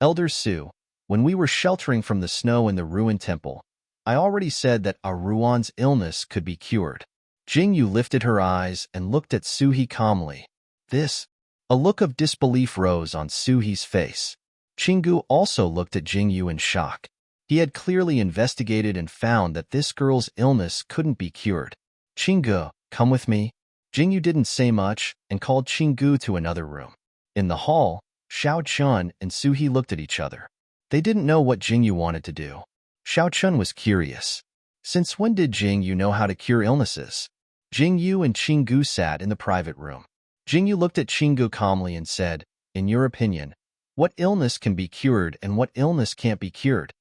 A: Elder Su, when we were sheltering from the snow in the ruined temple, I already said that Aruan's illness could be cured. Jingyu lifted her eyes and looked at Su-hee calmly. This? A look of disbelief rose on Su-hee's face. Chingu also looked at Jingyu in shock. He had clearly investigated and found that this girl's illness couldn't be cured. Chingu, come with me. Jingyu didn't say much and called Chingu to another room. In the hall, Xiao Chun and Su-hee looked at each other. They didn't know what Jingyu wanted to do. Xiao Chun was curious. Since when did Jingyu know how to cure illnesses? Jingyu and Chingu sat in the private room. Jingyu looked at Chingu calmly and said, "In your opinion, what illness can be cured and what illness can't be cured?"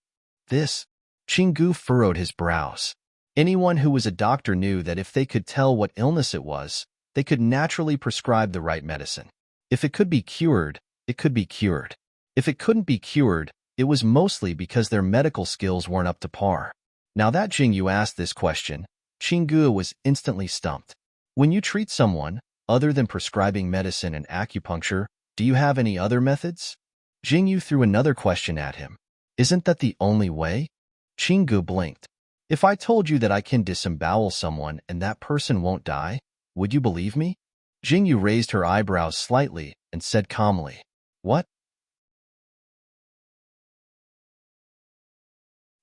A: This? Chingu furrowed his brows. Anyone who was a doctor knew that if they could tell what illness it was, they could naturally prescribe the right medicine. If it could be cured, it could be cured. If it couldn't be cured, it was mostly because their medical skills weren't up to par. Now that Jingyu asked this question, Chingu was instantly stumped. When you treat someone, other than prescribing medicine and acupuncture, do you have any other methods? Jingyu threw another question at him. Isn't that the only way? Chingu blinked. If I told you that I can disembowel someone and that person won't die, would you believe me? Jingyu raised her eyebrows slightly and said calmly, "What?"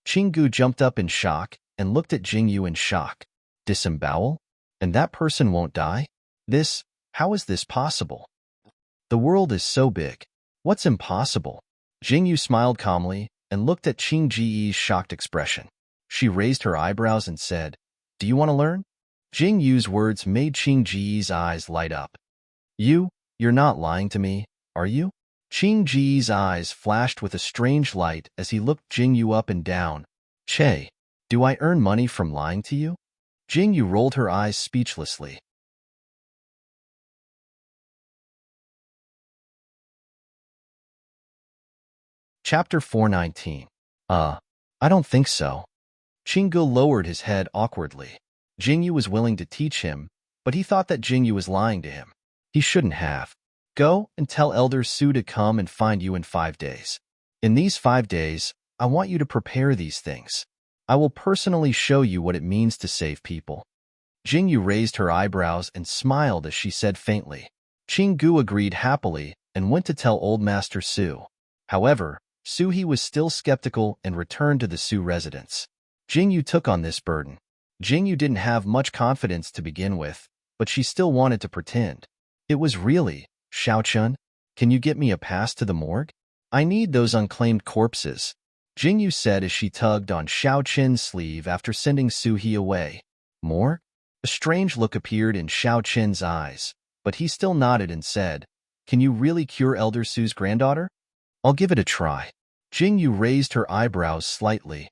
A: Chingu jumped up in shock and looked at Jingyu in shock. Disembowel? And that person won't die? How is this possible? The world is so big. What's impossible? Jingyu smiled calmly and looked at Qing Ji's shocked expression. She raised her eyebrows and said, "Do you want to learn?" Jingyu's words made Qing Ji's eyes light up. You're not lying to me, are you? Qing Ji's eyes flashed with a strange light as he looked Jingyu up and down. Che, do I earn money from lying to you? Jingyu rolled her eyes speechlessly. Chapter 419. I don't think so. Chingu lowered his head awkwardly. Jingyu was willing to teach him, but he thought that Jingyu was lying to him. He shouldn't have. Go and tell Elder Su to come and find you in 5 days. In these 5 days, I want you to prepare these things. I will personally show you what it means to save people. Jingyu raised her eyebrows and smiled as she said faintly. Chingu agreed happily and went to tell Old Master Su. However, Su-hee was still skeptical and returned to the Su residence. Jingyu took on this burden. Jingyu didn't have much confidence to begin with, but she still wanted to pretend. It was really, Xiao Chun, can you get me a pass to the morgue? I need those unclaimed corpses. Jingyu said as she tugged on Xiao Qin's sleeve after sending Suhi away. More? A strange look appeared in Xiao Qin's eyes, but he still nodded and said, Can you really cure Elder Su's granddaughter? I'll give it a try. Jingyu raised her eyebrows slightly.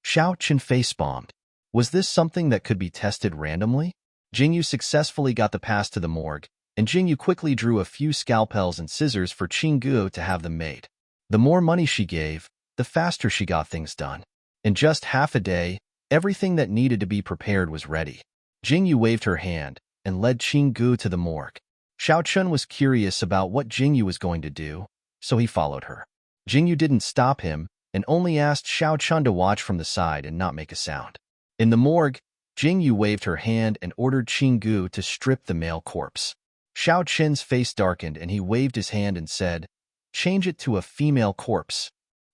A: Xiao Qin face-bombed. Was this something that could be tested randomly? Jingyu successfully got the pass to the morgue, and Jingyu quickly drew a few scalpels and scissors for Qinggu to have them made. The more money she gave, the faster she got things done. In just half a day, everything that needed to be prepared was ready. Jingyu waved her hand and led Qinggu to the morgue. Xiao Chun was curious about what Jingyu was going to do, so he followed her. Jingyu didn't stop him and only asked Xiao Chun to watch from the side and not make a sound. In the morgue, Jingyu waved her hand and ordered Qinggu to strip the male corpse. Xiao Qin's face darkened and he waved his hand and said, Change it to a female corpse.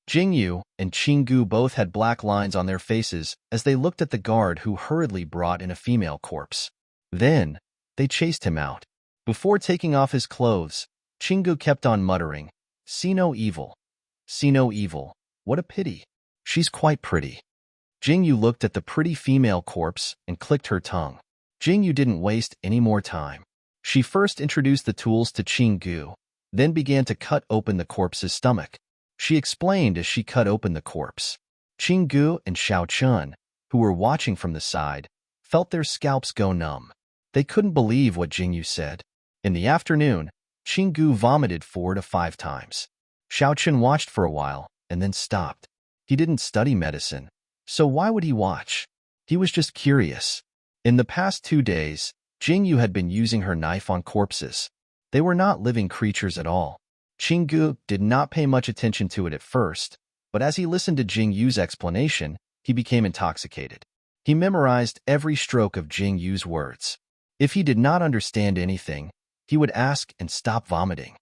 A: Jingyu and Qinggu both had black lines on their faces as they looked at the guard who hurriedly brought in a female corpse. Then, they chased him out. Before taking off his clothes, Qinggu kept on muttering, See no evil. See no evil. What a pity. She's quite pretty. Jingyu looked at the pretty female corpse and clicked her tongue. Jingyu didn't waste any more time. She first introduced the tools to Qinggu, then began to cut open the corpse's stomach. She explained as she cut open the corpse. Qinggu and Xiao Chun, who were watching from the side, felt their scalps go numb. They couldn't believe what Jingyu said. In the afternoon, Qinggu vomited 4 to 5 times. Xiao Chun watched for a while and then stopped. He didn't study medicine, so why would he watch? He was just curious. In the past 2 days, Jingyu had been using her knife on corpses. They were not living creatures at all. Qinggu did not pay much attention to it at first, but as he listened to Jingyu's explanation, he became intoxicated. He memorized every stroke of Jingyu's words. If he did not understand anything, he would ask and stop vomiting.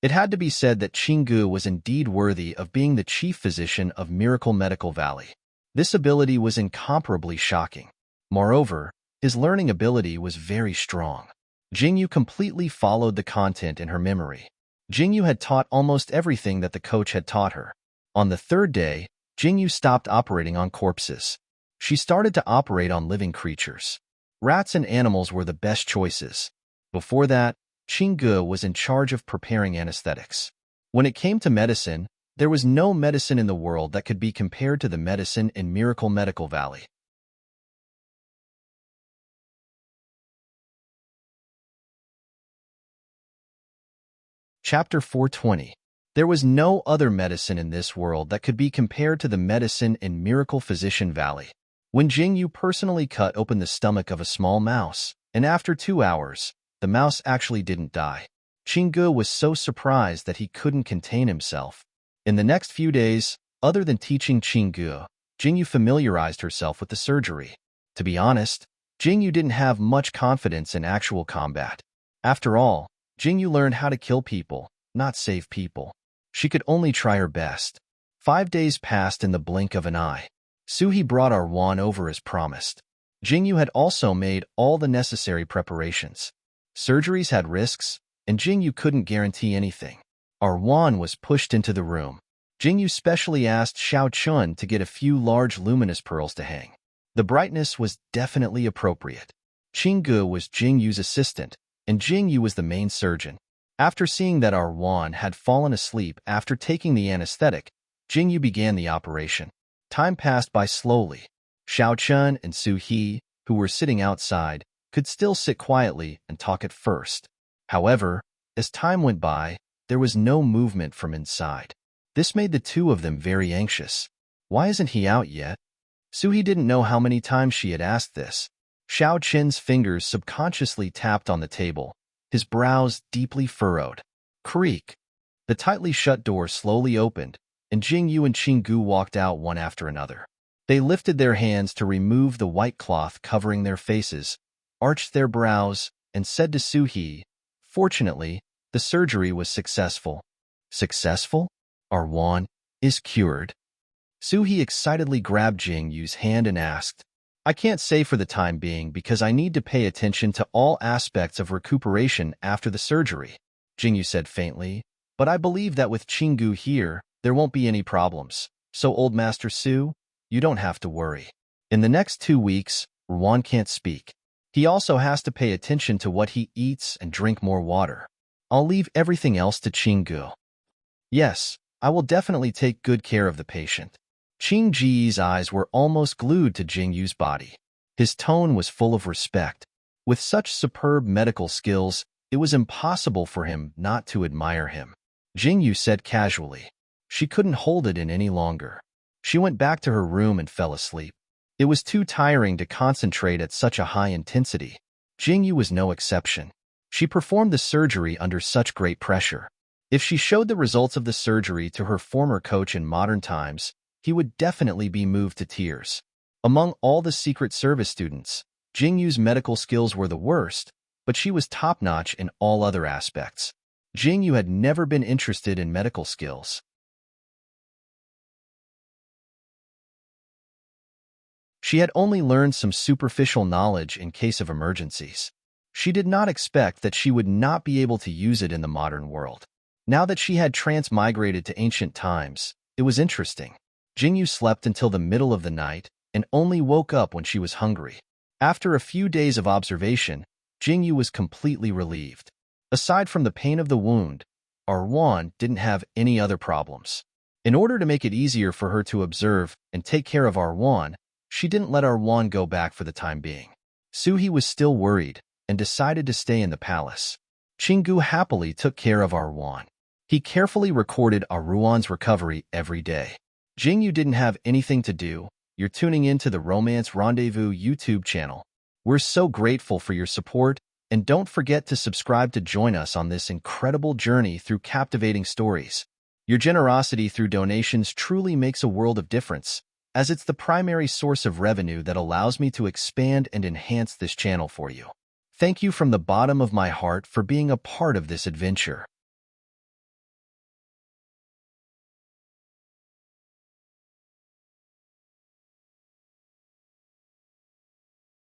A: It had to be said that Qinggu was indeed worthy of being the chief physician of Miracle Medical Valley. This ability was incomparably shocking. Moreover, his learning ability was very strong. Jingyu completely followed the content in her memory. Jingyu had taught almost everything that the coach had taught her. On the 3rd day, Jingyu stopped operating on corpses. She started to operate on living creatures. Rats and animals were the best choices. Before that, Qinggu was in charge of preparing anesthetics. When it came to medicine, there was no medicine in the world that could be compared to the medicine in Miracle Medical Valley. Chapter 420. There was no other medicine in this world that could be compared to the medicine in Miracle Physician Valley. When Jingyu personally cut open the stomach of a small mouse, and after 2 hours, the mouse actually didn't die, Qinggu was so surprised that he couldn't contain himself. In the next few days, other than teaching Qinggu, Jingyu familiarized herself with the surgery. To be honest, Jingyu didn't have much confidence in actual combat. After all, Jingyu learned how to kill people, not save people. She could only try her best. 5 days passed in the blink of an eye. Suhi brought Arwan over as promised. Jingyu had also made all the necessary preparations. Surgeries had risks, and Jingyu couldn't guarantee anything. Arwan was pushed into the room. Jingyu specially asked Xiao Chun to get a few large luminous pearls to hang. The brightness was definitely appropriate. Qinggu was Jingyu's assistant, and Jingyu was the main surgeon. After seeing that Arwan had fallen asleep after taking the anesthetic, Jingyu began the operation. Time passed by slowly. Xiao Chun and Suhi, who were sitting outside, could still sit quietly and talk at first. However, as time went by, there was no movement from inside. This made the two of them very anxious. Why isn't he out yet? Suhi didn't know how many times she had asked this. Xiao Qin's fingers subconsciously tapped on the table, his brows deeply furrowed. Creak! The tightly shut door slowly opened, and Jingyu and Qinggu walked out one after another. They lifted their hands to remove the white cloth covering their faces, arched their brows, and said to Suhi, "Fortunately, the surgery was successful." Successful? Arwan is cured. Suhi excitedly grabbed Jingyu's hand and asked, "I can't say for the time being because I need to pay attention to all aspects of recuperation after the surgery," Jingyu said faintly. But I believe that with Chingu here, there won't be any problems. So old Master Su, you don't have to worry. In the next 2 weeks, Ruan can't speak. He also has to pay attention to what he eats and drink more water. I'll leave everything else to Chingu. Yes, I will definitely take good care of the patient. Qing Ji's eyes were almost glued to Jingyu's body. His tone was full of respect. With such superb medical skills, it was impossible for him not to admire him. Jingyu said casually. She couldn't hold it in any longer. She went back to her room and fell asleep. It was too tiring to concentrate at such a high intensity. Jingyu was no exception. She performed the surgery under such great pressure. If she showed the results of the surgery to her former coach in modern times, he would definitely be moved to tears. Among all the Secret Service students, Jingyu's medical skills were the worst, but she was top-notch in all other aspects. Jingyu had never been interested in medical skills. She had only learned some superficial knowledge in case of emergencies. She did not expect that she would not be able to use it in the modern world. Now that she had transmigrated to ancient times, it was interesting. Jingyu slept until the middle of the night and only woke up when she was hungry. After a few days of observation, Jingyu was completely relieved. Aside from the pain of the wound, Arwan didn't have any other problems. In order to make it easier for her to observe and take care of Arwan, she didn't let Arwan go back for the time being. Suhi was still worried and decided to stay in the palace. Chingu happily took care of Arwan. He carefully recorded Arwan's recovery every day. Jingyu didn't have anything to do. You're tuning in to the Romance Rendezvous YouTube channel. We're so grateful for your support, and don't forget to subscribe to join us on this incredible journey through captivating stories. Your generosity through donations truly makes a world of difference, as it's the primary source of revenue that allows me to expand and enhance this channel for you. Thank you from the bottom of my heart for being a part of this adventure.